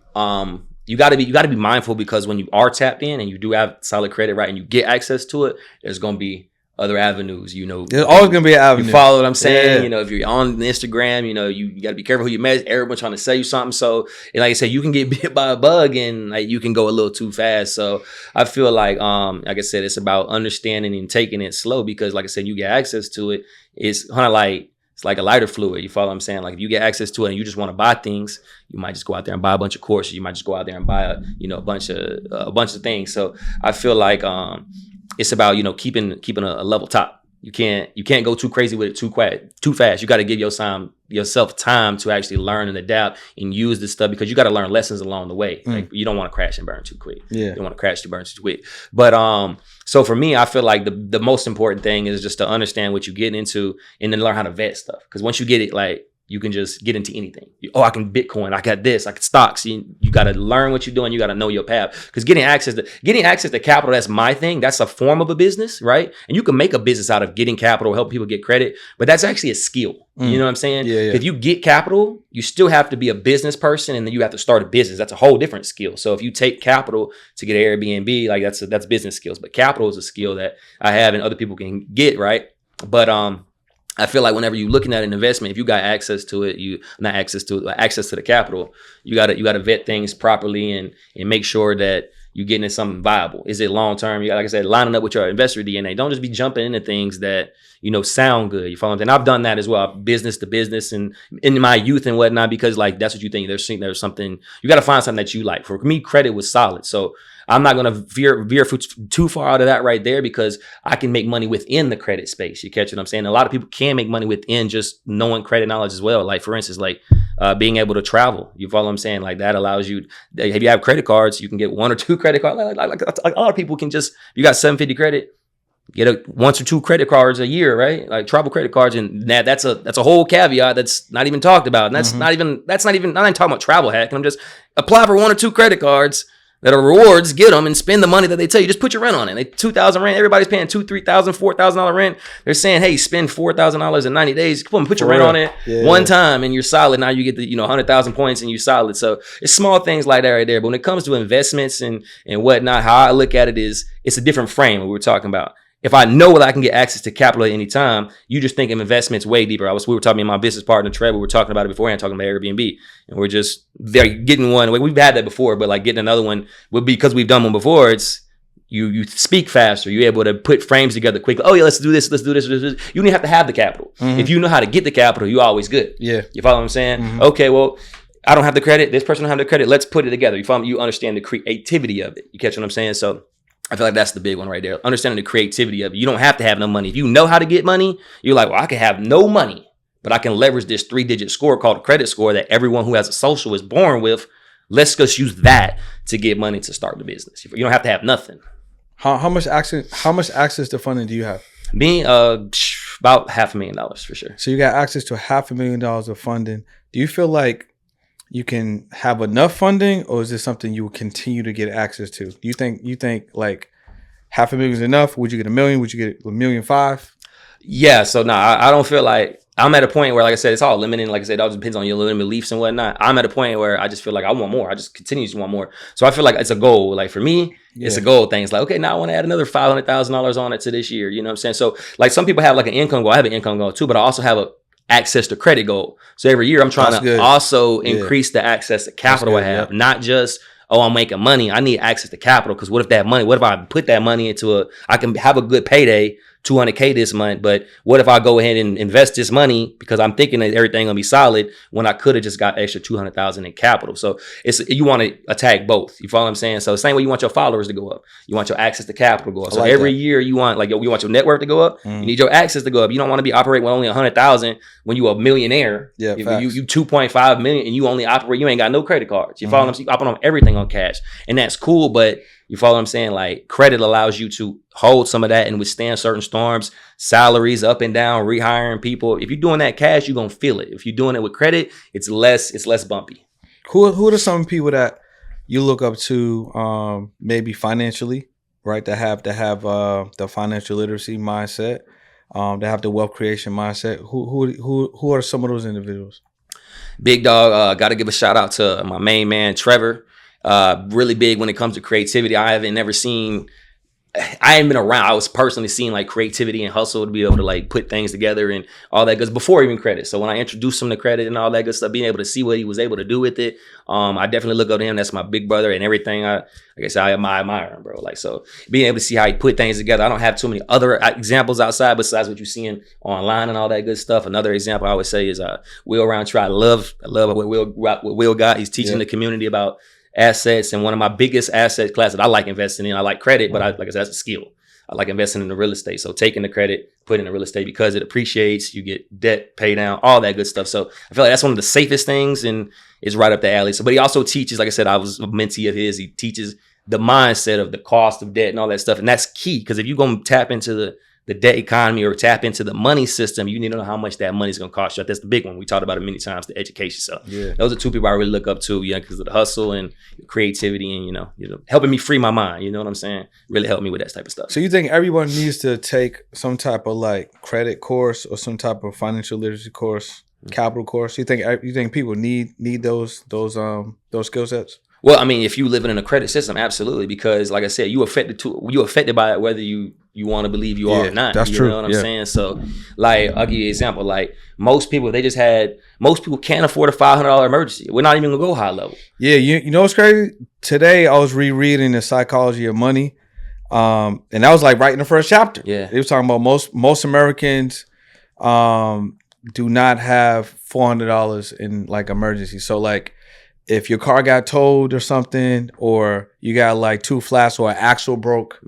you got to be mindful, because when you are tapped in and you do have solid credit, right, and you get access to it, there's going to be other avenues. There's always going to be an avenue. You follow what I'm saying? Yeah. If you're on Instagram, you got to be careful who you message. Everyone trying to sell you something. So, and like I said, you can get bit by a bug, and like you can go a little too fast. So I feel like I said, it's about understanding and taking it slow, because like I said, you get access to it. It's kind of like, it's like a lighter fluid. You follow what I'm saying? Like, if you get access to it and you just want to buy things, you might just go out there and buy a bunch of courses. You might just go out there and buy a bunch of things. So I feel like it's about keeping a level top. You can't go too crazy with it too fast. You got to give yourself time to actually learn and adapt and use this stuff, because you got to learn lessons along the way. Like, you don't want to crash and burn too quick. Yeah. You don't want to crash and burn too quick. But so for me, I feel like the most important thing is just to understand what you're getting into, and then learn how to vet stuff. Because once you get it, like, you can just get into anything. I can Bitcoin. I got this. I can stocks. You got to learn what you're doing. You got to know your path. Because getting access to capital, that's my thing. That's a form of a business, right? And you can make a business out of getting capital, help people get credit. But that's actually a skill. You know what I'm saying? Yeah. If you get capital, you still have to be a business person, and then you have to start a business. That's a whole different skill. So if you take capital to get an Airbnb, like that's business skills. But capital is a skill that I have and other people can get, right? But I feel like whenever you're looking at an investment, if you got access to it, access to the capital, you gotta vet things properly and make sure that you're getting into something viable. Is it long term? You got, like I said, lining up with your investor DNA. Don't just be jumping into things that sound good. You follow me? And I've done that as well, business to business, and in my youth and whatnot, because like that's what you think. There's something you got to find something that you like. For me, credit was solid, so I'm not going to veer too far out of that right there, because I can make money within the credit space. You catch what I'm saying? A lot of people can make money within just knowing credit knowledge as well. Like, for instance, like being able to travel. You follow what I'm saying? Like, that allows you, if you have credit cards, you can get 1 or 2 credit cards. Like a lot of people can just, you got 750 credit, get 1 or 2 credit cards a year, right? Like travel credit cards. And that's a whole caveat that's not even talked about. And that's not even, I'm not talking about travel hack. I'm just apply for 1 or 2 credit cards that are rewards, get them and spend the money that they tell you. Just put your rent on it. Like $2,000 rent. Everybody's paying $2,000, $3,000, $4,000 rent. They're saying, hey, spend $4,000 in 90 days. Come on, put your rent on it one time and you're solid. Now you get the 100,000 points and you're solid. So it's small things like that right there. But when it comes to investments and whatnot, how I look at it is it's a different frame we were talking about. If I know that I can get access to capital at any time, you just think of investments way deeper. We were talking to my business partner, Trevor, we were talking about it beforehand, talking about Airbnb. And we're just there getting one. We've had that before, but like getting another one would be, because we've done one before, it's you speak faster. You're able to put frames together quickly. Oh yeah, let's do this. You don't even have to have the capital. If you know how to get the capital, you're always good. Yeah. You follow what I'm saying? Okay, well, I don't have the credit. This person don't have the credit. Let's put it together. You follow me? You understand the creativity of it. You catch what I'm saying? So I feel like that's the big one right there. Understanding the creativity of it. You don't have to have no money. If you know how to get money, you're like, well, I can have no money, but I can leverage this 3-digit score called a credit score that everyone who has a social is born with. Let's just use that to get money to start the business. You don't have to have nothing. How much access to funding do you have? Me, about $500,000 for sure. So you got access to $500,000 of funding. Do you feel like you can have enough funding, or is this something you will continue to get access to? Do you think like $500,000 is enough? Would you get $1 million? Would you get $1.5 million? Yeah. So no, I don't feel like I'm at a point where, like I said, it's all limited. Like I said, it all depends on your limited beliefs and whatnot. I'm at a point where I just feel like I want more. I just continue to want more. So I feel like it's a goal. Like for me, it's a goal thing. It's like, okay, now I want to add another $500,000 on it to this year. You know what I'm saying? So like some people have like an income goal. I have an income goal too, but I also have a access to credit goal. So every year I'm trying to also increase the access to capital I have, not just, I'm making money. I need access to capital, because what if I put that money into I can have a good payday, $200K this month, but what if I go ahead and invest this money because I'm thinking that everything gonna be solid when I could have just got extra $200,000 in capital? So you want to attack both. You follow what I'm saying? So the same way you want your followers to go up, you want your access to capital to go up. So every year you want you want your network to go up. You need your access to go up. You don't want to be operating with only 100,000 when you a millionaire. Yeah, you 2.5 million and you only operate. You ain't got no credit cards. You follow what I'm saying? You operate on everything on cash, and that's cool, but you follow what I'm saying? Like credit allows you to hold some of that and withstand certain storms, salaries up and down, rehiring people. If you're doing that cash, you're going to feel it. If you're doing it with credit, it's less bumpy. Who are some people that you look up to maybe financially, right? That have the financial literacy mindset, that have the wealth creation mindset. Who are some of those individuals? Big dog, got to give a shout out to my main man, Trevor. Really big when it comes to creativity. I ain't been around. I was personally seeing like creativity and hustle to be able to like put things together and all that good before even credit. So when I introduced him to credit and all that good stuff, being able to see what he was able to do with it, I definitely look up to him. That's my big brother and everything. I admire him, bro. Like, so being able to see how he put things together. I don't have too many other examples outside besides what you're seeing online and all that good stuff. Another example I would say is Will Roundtree. I love what Will got. He's teaching the community about assets, and one of my biggest asset class that I like investing in. I like credit, but like I said, that's a skill. I like investing in the real estate. So taking the credit, putting in the real estate because it appreciates, you get debt pay down, all that good stuff. So I feel like that's one of the safest things and it's right up the alley. So, but he also teaches, like I said, I was a mentee of his. He teaches the mindset of the cost of debt and all that stuff. And that's key, because if you're going to tap into the debt economy or tap into the money system, you need to know how much that money is going to cost you. That's the big one. We talked about it many times, the education. So those are two people I really look up to, because of the hustle and creativity and, helping me free my mind. You know what I'm saying? Really helped me with that type of stuff. So you think everyone needs to take some type of like credit course or some type of financial literacy course, capital course? You think people need those skill sets? Well, I mean, if you living in a credit system, absolutely, because like I said, you affected by it whether you want to believe you are or not. That's true. You know what I'm saying? So, like, I'll give you an example. Like, most people can't afford a $500 emergency. We're not even gonna go high level. Yeah, you know what's crazy? Today I was rereading The Psychology of Money, and that was like right in the first chapter. Yeah, they were talking about most Americans do not have $400 in like emergency. So like, if your car got towed or something, or you got like 2 flats or an axle broke,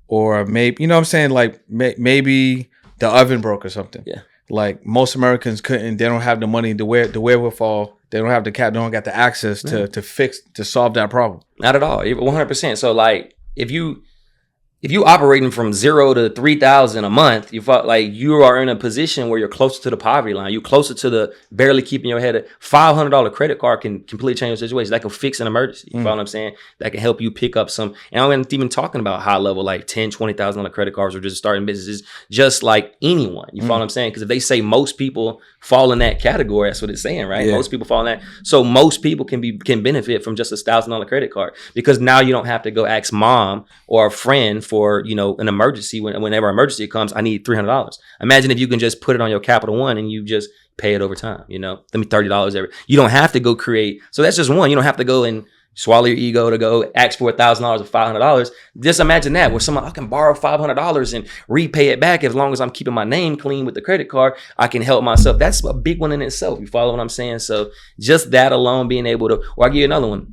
or maybe, you know what I'm saying? Like maybe the oven broke or something. Yeah. Like most Americans they don't have the money, the wherewithal, they don't have they don't got the access to solve that problem. Not at all. 100%. So like, if you operating from 0 to 3,000 a month, you felt like you are in a position where you're closer to the poverty line. You're closer to the barely keeping your head. $500 credit card can completely change your situation. That can fix an emergency. You follow what I'm saying? That can help you pick up some. And I'm not even talking about high level, like $10,000, $20,000 credit cards or just starting businesses, just like anyone. You follow what I'm saying? Because if they say most people fall in that category, that's what it's saying, right? Yeah. Most people fall in that. So most people can benefit from just a $1,000 credit card, because now you don't have to go ask mom or a friend for, an emergency. Whenever emergency comes, I need $300. Imagine if you can just put it on your Capital One and you just pay it over time. Let me $30 every. You don't have to go create. So that's just one. You don't have to go and swallow your ego to go ask for $1,000 or $500. Just imagine that, where someone, I can borrow $500 and repay it back as long as I'm keeping my name clean with the credit card. I can help myself. That's a big one in itself. You follow what I'm saying? So just that alone, being able to. Or I'll give you another one.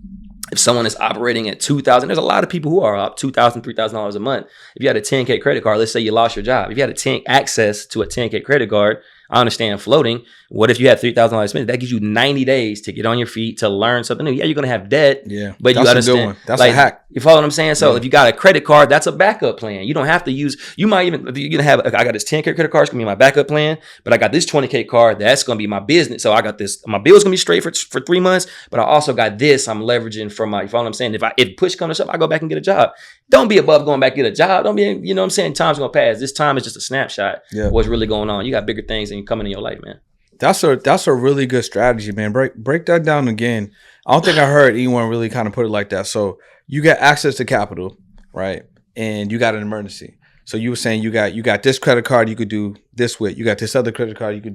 If someone is operating at $2,000, there's a lot of people who are up $2,000, $3,000 a month. If you had a 10K credit card, let's say you lost your job. If you had access to a 10K credit card, I understand floating. What if you had $3,000 spent? That gives you 90 days to get on your feet, to learn something new. Yeah, you're going to have debt. Yeah, but you understand. A good one. That's like, a hack. You follow what I'm saying? So if you got a credit card, that's a backup plan. You don't have to use, you might even, if you're going to have, I got this 10K credit card, it's going to be my backup plan, but I got this 20K card, that's going to be my business. So I got this, my bill's going to be straight for 3 months, but I also got this I'm leveraging from my, you follow what I'm saying? If push comes to shove, I go back and get a job. Don't be above going back and get a job. Don't be, you know what I'm saying? Time's going to pass. This time is just a snapshot of what's really going on. You got bigger things and coming in your life, man. That's a really good strategy, man. Break that down again. I don't think I heard anyone really kind of put it like that. So you got access to capital, right? And you got an emergency. So you were saying you got this credit card you could do this with. You got this other credit card you could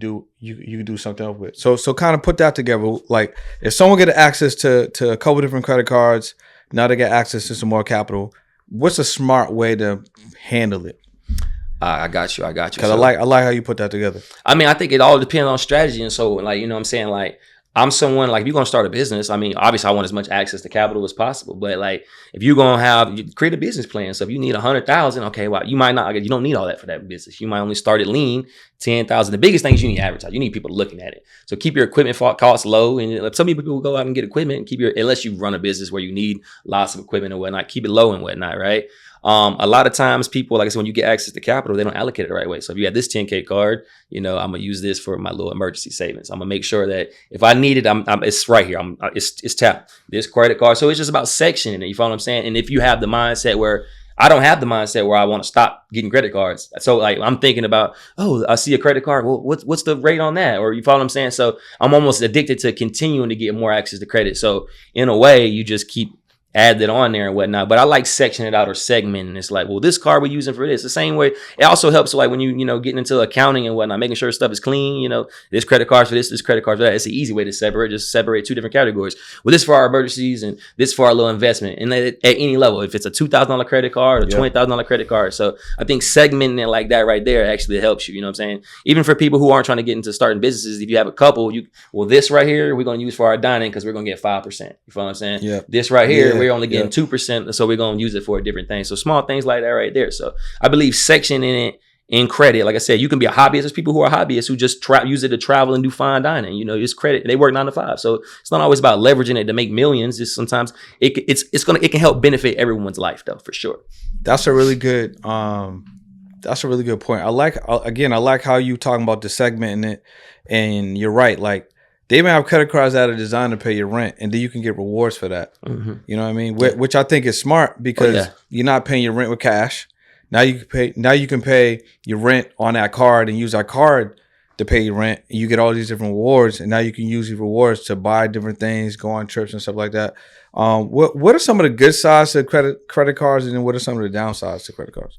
do something else with. So kind of put that together. Like if someone get access to a couple different credit cards, now they get access to some more capital. What's a smart way to handle it? I got you. Because I like how you put that together. I mean, I think it all depends on strategy. And so, like, you know what I'm saying? Like, I'm someone, like, if you're going to start a business, I mean, obviously I want as much access to capital as possible. But, like, if you're going to you create a business plan. So if you need 100,000, okay, well, you don't need all that for that business. You might only start it lean, 10,000. The biggest thing is you need advertise. You need people looking at it. So keep your equipment costs low. And some people will go out and get equipment and unless you run a business where you need lots of equipment and whatnot, keep it low and whatnot, right? A lot of times people, like I said, when you get access to capital, they don't allocate it the right way. So if you have this 10K card, I'm going to use this for my little emergency savings. I'm going to make sure that if I need it, it's right here. It's tapped. This credit card. So it's just about sectioning it. You follow what I'm saying? And if you have the mindset where I don't have the mindset where I want to stop getting credit cards. So like I'm thinking about, I see a credit card. Well, what's the rate on that? Or you follow what I'm saying? So I'm almost addicted to continuing to get more access to credit. So in a way, you just keep add that on there and whatnot. But I like sectioning it out or segmenting. It's like, well, this card we're using for this. The same way. It also helps like when you getting into accounting and whatnot, making sure stuff is clean. This credit card for this credit card for that. It's an easy way to separate. Just separate two different categories. Well, this for our emergencies and this for our little investment. And at any level, if it's a $2,000 credit card or $20,000 credit card. So I think segmenting it like that right there actually helps you. You know what I'm saying? Even for people who aren't trying to get into starting businesses, if you have a couple, this right here, we're going to use for our dining because we're going to get 5%. You follow what I'm saying? Yeah. This right here, we're only getting 2%, so we're going to use it for a different thing. So small things like that right there. So I believe sectioning it in credit, like I said, you can be a hobbyist. There's people who are hobbyists who just use it to travel and do fine dining. It's credit. They work 9 to 5. So it's not always about leveraging it to make millions. Just sometimes it can help benefit everyone's life though, for sure. That's a really good That's a really good point. I like how you talking about the segmenting it, and you're right. Like they even have credit cards that are designed to pay your rent, and then you can get rewards for that. Mm-hmm. You know what I mean? Which I think is smart because you're not paying your rent with cash. Now you can pay your rent on that card and use that card to pay your rent. And you get all these different rewards, and now you can use these rewards to buy different things, go on trips and stuff like that. What are some of the good sides to credit cards, and then what are some of the downsides to credit cards?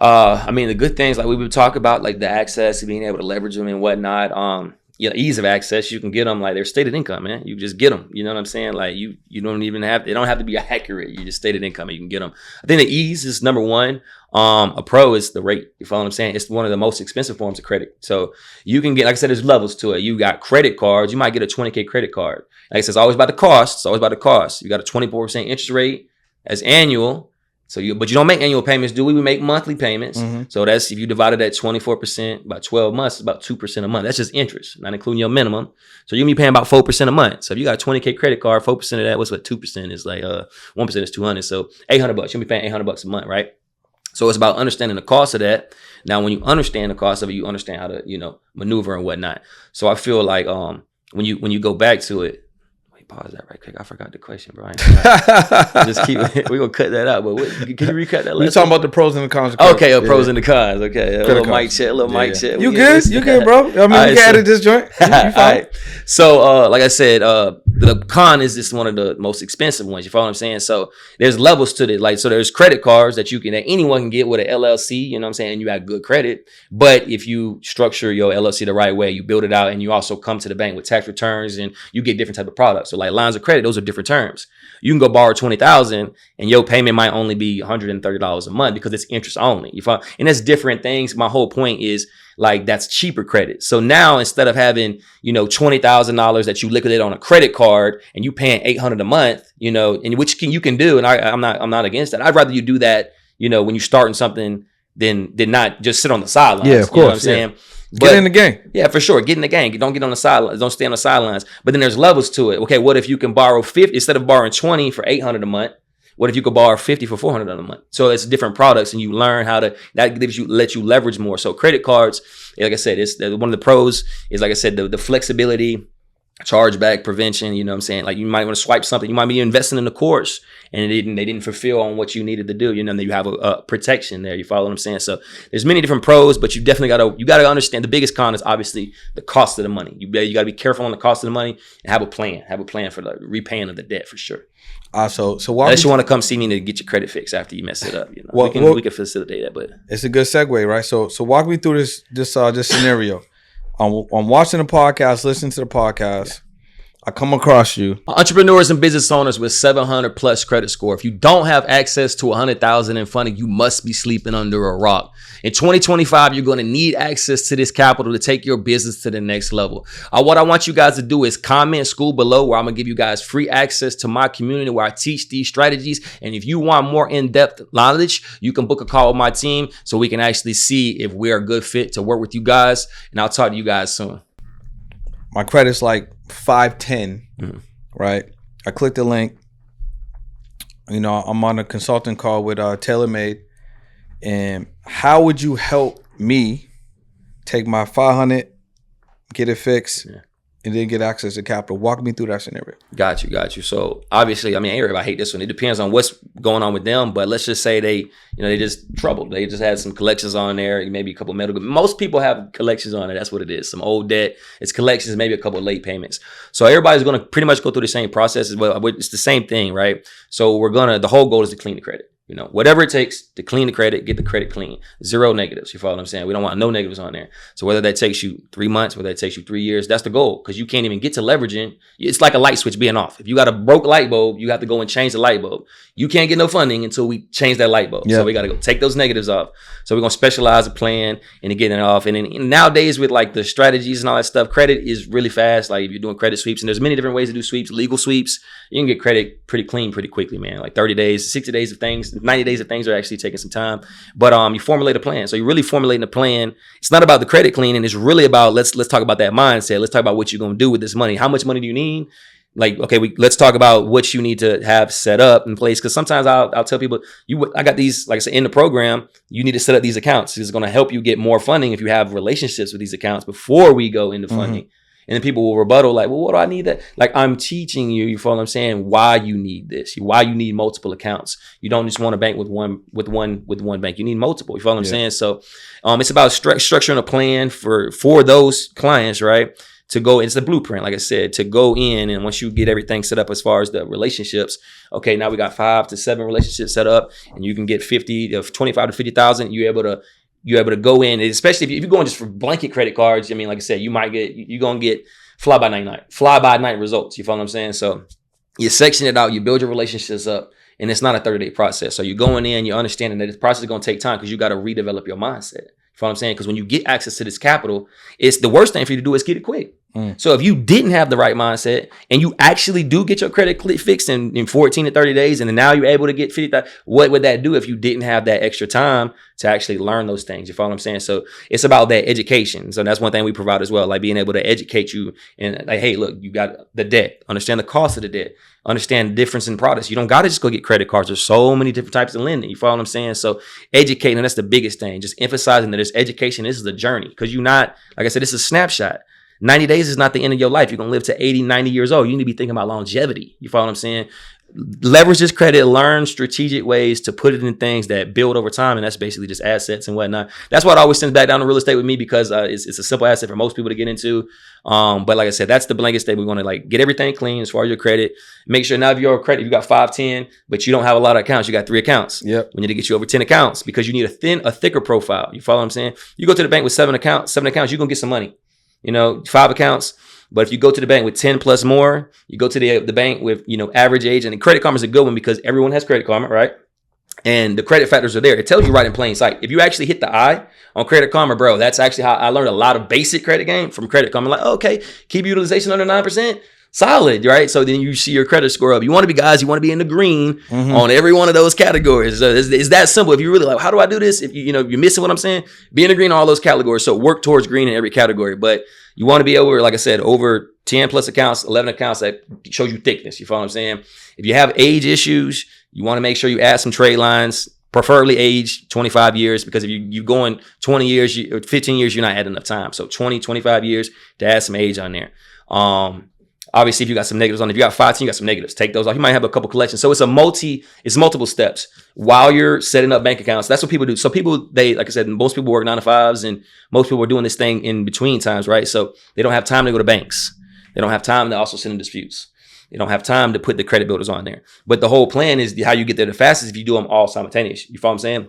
I mean, the good things like we would talk about, like the access, being able to leverage them and whatnot. Ease of access, you can get them like they're stated income, man. You just get them. You know what I'm saying? Like you don't even have, they don't have to be accurate. You just stated income and you can get them. I think the ease is number one. A pro is the rate. You follow what I'm saying? It's one of the most expensive forms of credit. So you can get, like I said, there's levels to it. You got credit cards. You might get a 20K credit card. Like I said, it's always about the cost. It's always about the cost. You got a 24% interest rate as annual. But you don't make annual payments, do we? We make monthly payments. Mm-hmm. So that's, if you divided that 24% by 12 months, it's about 2% a month. That's just interest, not including your minimum. So you're gonna be paying about 4% a month. So if you got a 20K credit card, 4% of that, what's what 2% is like 1% is 200. So $800. You're gonna be paying $800 a month, right? So it's about understanding the cost of that. Now, when you understand the cost of it, you understand how to, maneuver and whatnot. So I feel like when you go back to it, pause that right quick. I forgot the question, bro. Just keep it. We're going to cut that out. But can you recut that? We're talking about the pros and the cons. Okay, pros and the cons. Okay, a little mic check. You good? You good, bro? I mean, we can edit this joint. You fine. All right. So, like I said, the con is just one of the most expensive ones. You follow what I'm saying? So there's levels to it. Like, so there's credit cards that anyone can get with an LLC. You know what I'm saying? And you have good credit. But if you structure your LLC the right way, you build it out, and you also come to the bank with tax returns, and you get different type of products. So like lines of credit, those are different terms. You can go borrow $20,000 and your payment might only be $130 a month because it's interest only. You follow? And that's different things. My whole point is like that's cheaper credit. So now instead of having, $20,000 that you liquidate on a credit card and you paying $800 a month, and which you can do, and I'm not against that. I'd rather you do that, when you're starting something than not just sit on the sidelines. Yeah, of course. You know what I'm saying? Get in the game. Yeah, for sure. Get in the game. Don't get on the sidelines. Don't stay on the sidelines. But then there's levels to it. Okay, what if you can borrow 50 instead of borrowing 20 for $800 a month? What if you could borrow 50 for $400 a month? So it's different products, and you learn how to. That lets you leverage more. So credit cards, like I said, it's one of the pros is, like I said, the flexibility, chargeback prevention. You know what I'm saying? Like you might want to swipe something. You might be investing in the course, and they didn't fulfill on what you needed to do. Then you have a protection there. You follow what I'm saying? So there's many different pros, but you definitely got to understand the biggest con is obviously the cost of the money. You got to be careful on the cost of the money and have a plan. Have a plan for the repaying of the debt for sure. So unless you want to come see me to get your credit fixed after you mess it up, we can facilitate that. But it's a good segue, right? So walk me through this scenario. I'm watching the podcast, listening to the podcast. Yeah. I come across you. Entrepreneurs and business owners with 700 plus credit score. If you don't have access to 100,000 in funding, you must be sleeping under a rock. In 2025, you're going to need access to this capital to take your business to the next level. What I want you guys to do is comment school below, where I'm going to give you guys free access to my community where I teach these strategies. And if you want more in-depth knowledge, you can book a call with my team so we can actually see if we're a good fit to work with you guys. And I'll talk to you guys soon. My credit's like 510, right? I clicked the link. I'm on a consulting call with TaylorMade. And how would you help me take my 500, get it fixed, and then get access to capital? Walk me through that scenario. Got you. So obviously, I hate this one. It depends on what's going on with them, but let's just say they just troubled. They just had some collections on there, maybe a couple of medical. Most people have collections on it. That's what it is. Some old debt. It's collections, maybe a couple of late payments. So everybody's going to pretty much go through the same process as well. It's the same thing, right? So the whole goal is to clean the credit. Whatever it takes to clean the credit, get the credit clean. 0 negatives. You follow what I'm saying? We don't want no negatives on there. So whether that takes you 3 months, whether that takes you 3 years, that's the goal, because you can't even get to leveraging. It's like a light switch being off. If you got a broke light bulb, you have to go and change the light bulb. You can't get no funding until we change that light bulb. So we got to go take those negatives off. So we're going to specialize a plan into getting it off. And then nowadays with like the strategies and all that stuff, credit is really fast. Like if you're doing credit sweeps, and there's many different ways to do sweeps, legal sweeps, you can get credit pretty clean pretty quickly, man. Like 30 days, 60 days of things, 90 days of things are actually taking some time. But you formulate a plan. So you're really formulating a plan. It's not about the credit cleaning. It's really about, let's talk about that mindset. Let's talk about what you're going to do with this money. How much money do you need? Like, okay, let's talk about what you need to have set up in place. Because sometimes I'll tell people, I got these, like I said, in the program, you need to set up these accounts. It's going to help you get more funding if you have relationships with these accounts before we go into funding. And then people will rebuttal like, well, what do I need that? Like, I'm teaching you, you follow what I'm saying, why you need this, why you need multiple accounts. You don't just want to bank with one bank. You need multiple. You follow what I'm saying? So it's about structuring a plan for those clients, right? To go, it's the blueprint, like I said, to go in, and once you get everything set up as far as the relationships, okay, now we got 5 to 7 relationships set up, and you can get 25 to 50,000. You're able to go in, especially if you're going just for blanket credit cards. I mean, like I said, you're gonna get fly by night results. You follow what I'm saying? So you section it out, you build your relationships up, and it's not a 30-day process. So you're going in, you're understanding that this process is gonna take time because you got to redevelop your mindset. You know what I'm saying? Because when you get access to this capital, it's the worst thing for you to do is get it quick. So if you didn't have the right mindset and you actually do get your credit fixed in 14 to 30 days, and then now you're able to get 50,000, what would that do if you didn't have that extra time to actually learn those things? You follow what I'm saying? So it's about that education. So that's one thing we provide as well, like being able to educate you and like, hey, look, you got the debt, understand the cost of the debt, understand the difference in products. You don't got to just go get credit cards. There's so many different types of lending. You follow what I'm saying? So educating, that's the biggest thing. Just emphasizing that this education, this is a journey, because you're not, like I said, it's a snapshot. 90 days is not the end of your life. You're going to live to 80, 90 years old. You need to be thinking about longevity. You follow what I'm saying? Leverage this credit, learn strategic ways to put it in things that build over time. And that's basically just assets and whatnot. That's why it always sends back down to real estate with me, because it's a simple asset for most people to get into. But like I said, that's the blanket state. We want to like get everything clean as far as your credit. Make sure now if your credit, you got 5, 10, but you don't have a lot of accounts. You got 3 accounts. Yep. We need to get you over 10 accounts because you need a thicker profile. You follow what I'm saying? You go to the bank with 7 accounts, you're going to get some money. 5 accounts. But if you go to the bank with 10 plus more, you go to the bank with, average age, and the Credit Karma is a good one because everyone has Credit Karma, right? And the credit factors are there. It tells you right in plain sight. If you actually hit the I on Credit Karma, bro, that's actually how I learned a lot of basic credit game from Credit Karma. Like, okay, keep utilization under 9%. Solid, right? So then you see your credit score up. You want to be in the green on every one of those categories. So it's that simple. If you really like, how do I do this? If you're missing what I'm saying, be in the green on all those categories. So work towards green in every category. But you want to be over, like I said, over 10 plus accounts, 11 accounts that shows you thickness. You follow what I'm saying? If you have age issues, you want to make sure you add some trade lines, preferably age 25 years, because if you're going 20 years or 15 years, you're not adding enough time. So 20, 25 years to add some age on there. Obviously, if you got some negatives on, if you got 5, you got some negatives, take those off. You might have a couple collections. So it's multiple steps while you're setting up bank accounts. That's what people do. So people, like I said, most people work 9 to 5s, and most people are doing this thing in between times, right? So they don't have time to go to banks. They don't have time to also send in disputes. They don't have time to put the credit builders on there. But the whole plan is how you get there the fastest if you do them all simultaneous. You follow what I'm saying?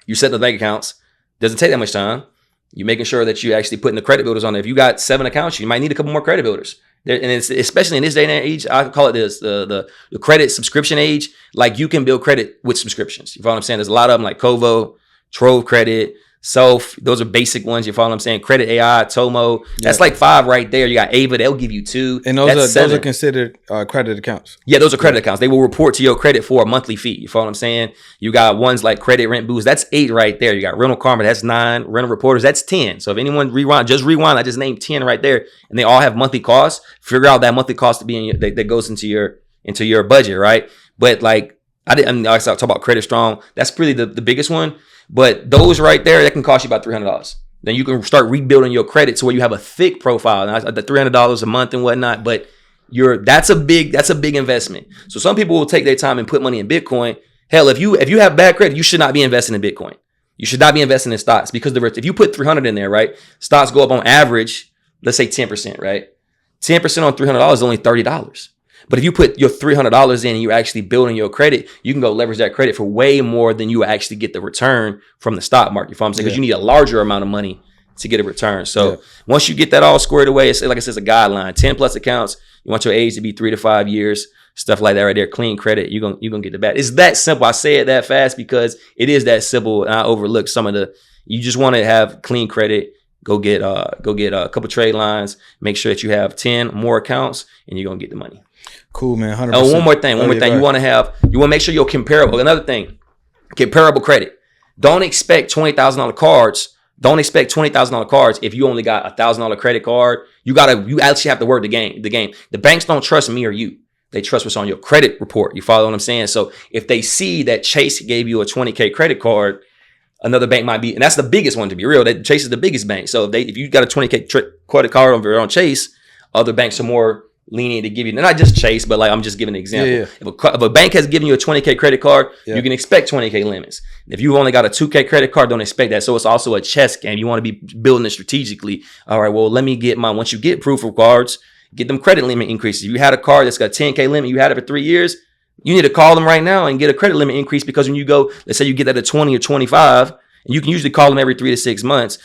You set the bank accounts. Doesn't take that much time. You're making sure that you actually putting the credit builders on there. If you got 7 accounts, you might need a couple more credit builders. And it's especially in this day and age, I call it this the credit subscription age. Like, you can build credit with subscriptions. You follow what I'm saying? There's a lot of them like Kovo, Trove Credit, Self. Those are basic ones. You follow what I'm saying? Credit AI, Tomo. That's like 5 right there. You got Ava. They'll give you 2. And those are considered credit accounts. Yeah, those are credit accounts. They will report to your credit for a monthly fee. You follow what I'm saying? You got ones like Credit Rent Boost. That's 8 right there. You got Rental Karma. That's 9. Rental Reporters. That's 10. So if anyone rewind. I just named 10 right there, and they all have monthly costs. Figure out that monthly cost to be that goes into your budget, right? But like I talk about Credit Strong. That's really the biggest one. But those right there, that can cost you about $300. Then you can start rebuilding your credit to where you have a thick profile. And the $300 a month and whatnot, but that's a big investment. So some people will take their time and put money in Bitcoin. Hell, if you have bad credit, you should not be investing in Bitcoin. You should not be investing in stocks, because if you put 300 in there, right, stocks go up on average, let's say 10%, right? 10% on $300 is only $30. But if you put your $300 in and you're actually building your credit, you can go leverage that credit for way more than you actually get the return from the stock market. You know what I'm saying? Because you need a larger amount of money to get a return. So once you get that all squared away, it's like I said, it's a guideline. 10 plus accounts. You want your age to be 3 to 5 years. Stuff like that right there. Clean credit. You're gonna get the bad. It's that simple. I say it that fast because it is that simple, and I overlook some of the. You just want to have clean credit. Go get a couple trade lines. Make sure that you have 10 more accounts, and you're gonna get the money. Cool, man. 100%. Oh, one more thing. You want to make sure you're comparable. Another thing, comparable credit. Don't expect $20,000 cards Don't expect $20,000 cards if you only got $1,000 credit card. You actually have to work the game. The banks don't trust me or you. They trust what's on your credit report. You follow what I'm saying? So if they see that Chase gave you a $20K credit card, another bank might be, and that's the biggest one to be real. That Chase is the biggest bank. So if you got a $20K credit card on Chase, other banks are more lenient to give you, not just Chase, but like I'm just giving an example. Yeah. If a bank has given you a $20K credit card, you can expect $20K limits. If you only got a $2K credit card, don't expect that. So it's also a chess game. You want to be building it strategically. All right, well, let me get once you get proof of cards, get them credit limit increases. If you had a card that's got a $10K limit, you had it for 3 years, you need to call them right now and get a credit limit increase, because when you go, let's say you get that at 20 or 25, and you can usually call them every 3 to 6 months.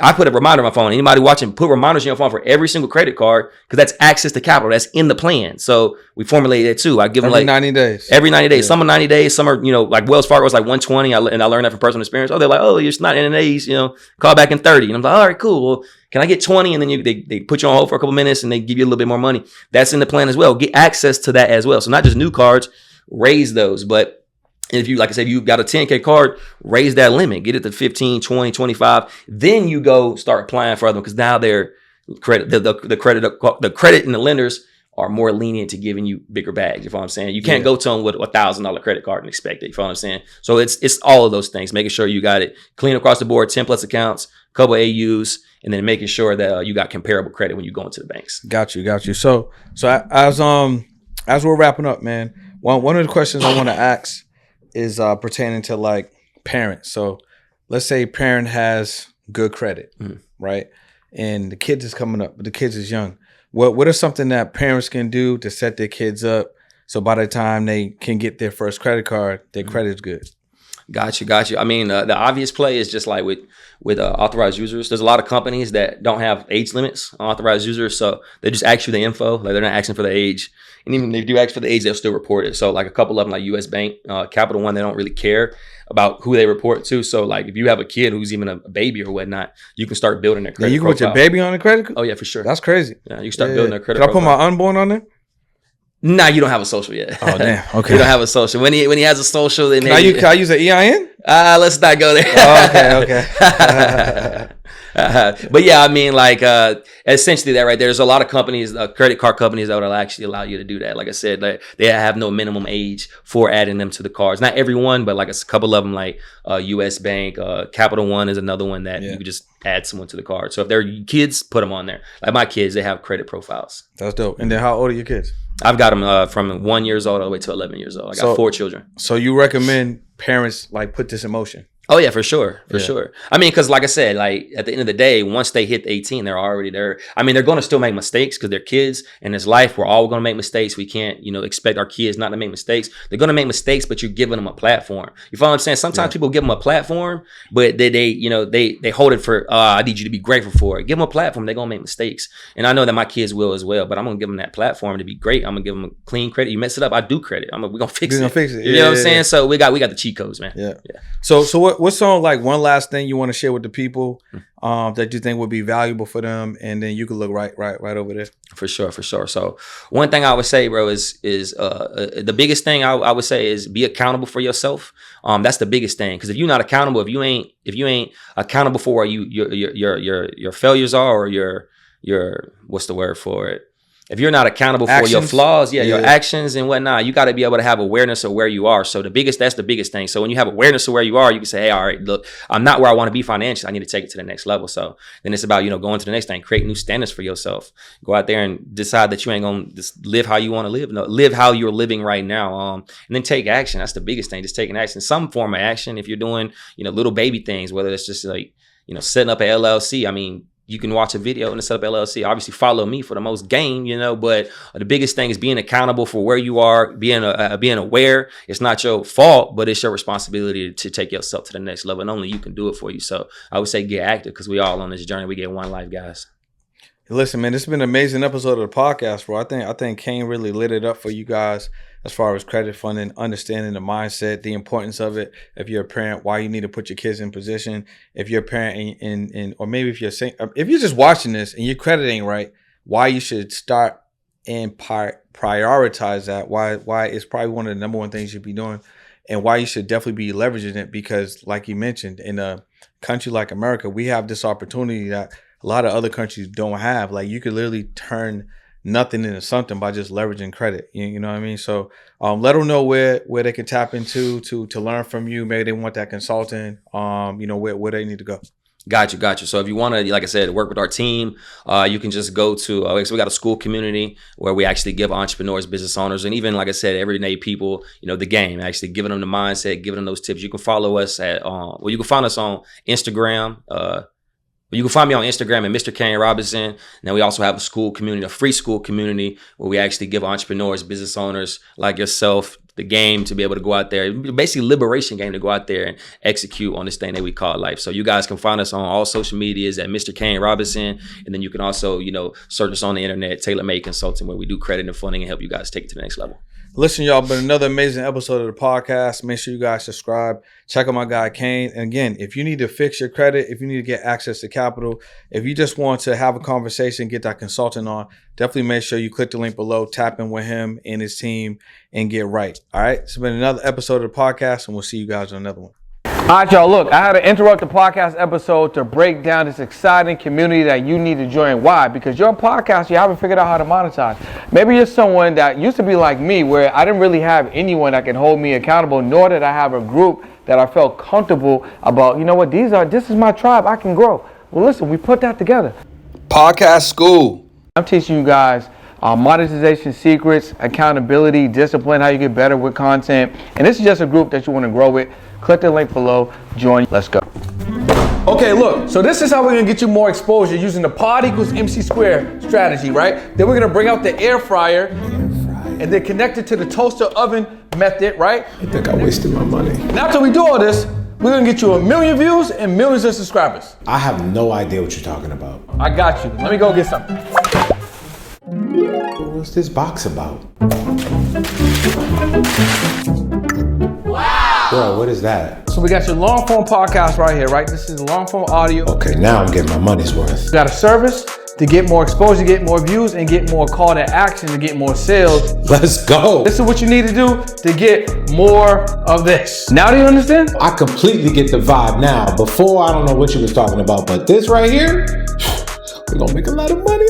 I put a reminder on my phone. Anybody watching, put reminders on your phone for every single credit card, because that's access to capital. That's in the plan. So we formulated it too. I give them every 90 days. Every 90 days. Yeah. Some are 90 days. Some are, like Wells Fargo is like 120. And I learned that from personal experience. Oh, they're like, oh, you're not in days, call back in 30. And I'm like, all right, cool. Well, can I get 20? And then they put you on hold for a couple minutes and they give you a little bit more money. That's in the plan as well. Get access to that as well. So not just new cards, raise those. But if you, like I said, you got a 10K card, raise that limit, get it to 15, 20, 25. Then you go start applying for them, because now their credit, the credit and the lenders are more lenient to giving you bigger bags. You know what I'm saying? You can't go to them with a $1,000 credit card and expect it. You know what I'm saying? So it's all of those things, making sure you got it clean across the board, 10 plus accounts, couple AUs, and then making sure that you got comparable credit when you go into the banks. Got you. So as we're wrapping up, man, one of the questions I want to ask is pertaining to like parents. So let's say parent has good credit, right? And the kids is coming up, but the kids is young. What are something that parents can do to set their kids up so by the time they can get their first credit card, their credit's good? Got you. I mean, the obvious play is just like with authorized users. There's a lot of companies that don't have age limits on authorized users, so they just ask you the info. Like they're not asking for the age, and even if they do ask for the age, they'll still report it. So like a couple of them, like U.S. Bank, Capital One, they don't really care about who they report to. So like if you have a kid who's even a baby or whatnot, you can start building their credit. You can put your baby on a credit card? Oh yeah, for sure. That's crazy. Yeah, you can start building their credit. Can I put my unborn on there? Nah, you don't have a social yet. Oh damn. Okay. You don't have a social. When he has a social, then can I use an EIN? Let's not go there. Oh, okay. But yeah, I mean, like essentially that right there. There's a lot of companies, credit card companies, that would actually allow you to do that. Like I said, they have no minimum age for adding them to the cards. Not everyone, but like a couple of them, like U.S. Bank, Capital One is another one that you could just add someone to the card. So if they're kids, put them on there. Like my kids, they have credit profiles. That's dope. And then how old are your kids? I've got them from 1 year old all the way to 11 years old. I got 4 children. So you recommend parents like put this in motion? Oh yeah, for sure. I mean, because like I said, like at the end of the day, once they hit 18, they're already there. I mean, they're going to still make mistakes because they're kids. In this life, we're all going to make mistakes. We can't, expect our kids not to make mistakes. They're going to make mistakes, but you're giving them a platform. You follow what I'm saying? Sometimes people give them a platform, but they hold it for, I need you to be grateful for it. Give them a platform. They're going to make mistakes. And I know that my kids will as well, but I'm going to give them that platform to be great. I'm going to give them a clean credit. You mess it up, I do credit. We're going to fix it. You know what I'm saying? So we got the cheat codes, man. Yeah. So what's on like one last thing you want to share with the people that you think would be valuable for them, and then you can look right over there. For sure. So one thing I would say, bro, is the biggest thing I would say is be accountable for yourself. That's the biggest thing, because if you're not accountable, if you ain't accountable for where your failures are, or your what's the word for it? If you're not accountable for your flaws, your actions and whatnot, you got to be able to have awareness of where you are. So that's the biggest thing. So when you have awareness of where you are, you can say, hey, all right, look, I'm not where I want to be financially. I need to take it to the next level. So then it's about, going to the next thing, create new standards for yourself. Go out there and decide that you ain't going to just live how you want to live. No, live how you're living right now. And then take action. That's the biggest thing. Just taking action, some form of action. If you're doing, little baby things, whether it's just like, setting up an LLC. I mean, you can watch a video and set up LLC. Obviously, follow me for the most game, but the biggest thing is being accountable for where you are, being aware. It's not your fault, but it's your responsibility to take yourself to the next level, and only you can do it for you. So I would say get active, because we all on this journey. We get one life, guys. Listen, man, this has been an amazing episode of the podcast, bro. I think Kane really lit it up for you guys as far as credit funding, understanding the mindset, the importance of it. If you're a parent, why you need to put your kids in position. If you're a parent or maybe if you're just watching this and your credit ain't right, why you should start and prioritize that. Why it's probably one of the number one things you should be doing. and why you should definitely be leveraging it, because like you mentioned, in a country like America, we have this opportunity that a lot of other countries don't have. Like, you could literally turn nothing into something by just leveraging credit. You know what I mean? So let them know where they can tap into to learn from you. Maybe they want that consulting, where they need to go. Got you. So if you want to, like I said, work with our team, you can just go to, so we got a school community where we actually give entrepreneurs, business owners, and even, like I said, everyday people, the game, actually giving them the mindset, giving them those tips. You can follow us you can find us on Instagram. You can find me on Instagram at Mr. Kane Robinson. And then we also have a school community, a free school community, where we actually give entrepreneurs, business owners like yourself the game to be able to go out there, basically liberation game to go out there and execute on this thing that we call life. So you guys can find us on all social medias at Mr. Kane Robinson. And then you can also, search us on the internet, Tailor Made Consulting, where we do credit and funding and help you guys take it to the next level. Listen, y'all, but another amazing episode of the podcast. Make sure you guys subscribe. Check out my guy, Kane. And again, if you need to fix your credit, if you need to get access to capital, if you just want to have a conversation, get that consultant on, definitely make sure you click the link below, tap in with him and his team, and get right. All right? It's been another episode of the podcast, and we'll see you guys on another one. All right, y'all, look, I had to interrupt the podcast episode to break down this exciting community that you need to join. Why? Because you're a podcast, you haven't figured out how to monetize. Maybe you're someone that used to be like me, where I didn't really have anyone that can hold me accountable, nor did I have a group that I felt comfortable about. You know what? This is my tribe. I can grow. Well, listen, we put that together. Podcast School. I'm teaching you guys monetization secrets, accountability, discipline, how you get better with content. And this is just a group that you want to grow with. Click the link below, join, let's go. Okay, look, so this is how we're gonna get you more exposure using the pod equals MC square strategy, right? Then we're gonna bring out the air fryer and then connect it to the toaster oven method, right? I think I wasted my money. And after we do all this, we're gonna get you 1 million views and millions of subscribers. I have no idea what you're talking about. I got you, let me go get something. What's this box about? Bro, what is that? So we got your long form podcast right here, right? This is long form audio. Okay, now I'm getting my money's worth. We got a service to get more exposure, get more views, and get more call to action to get more sales. Let's go. This is what you need to do to get more of this. Now do you understand? I completely get the vibe now. Before, I don't know what you was talking about, but this right here, we're gonna make a lot of money.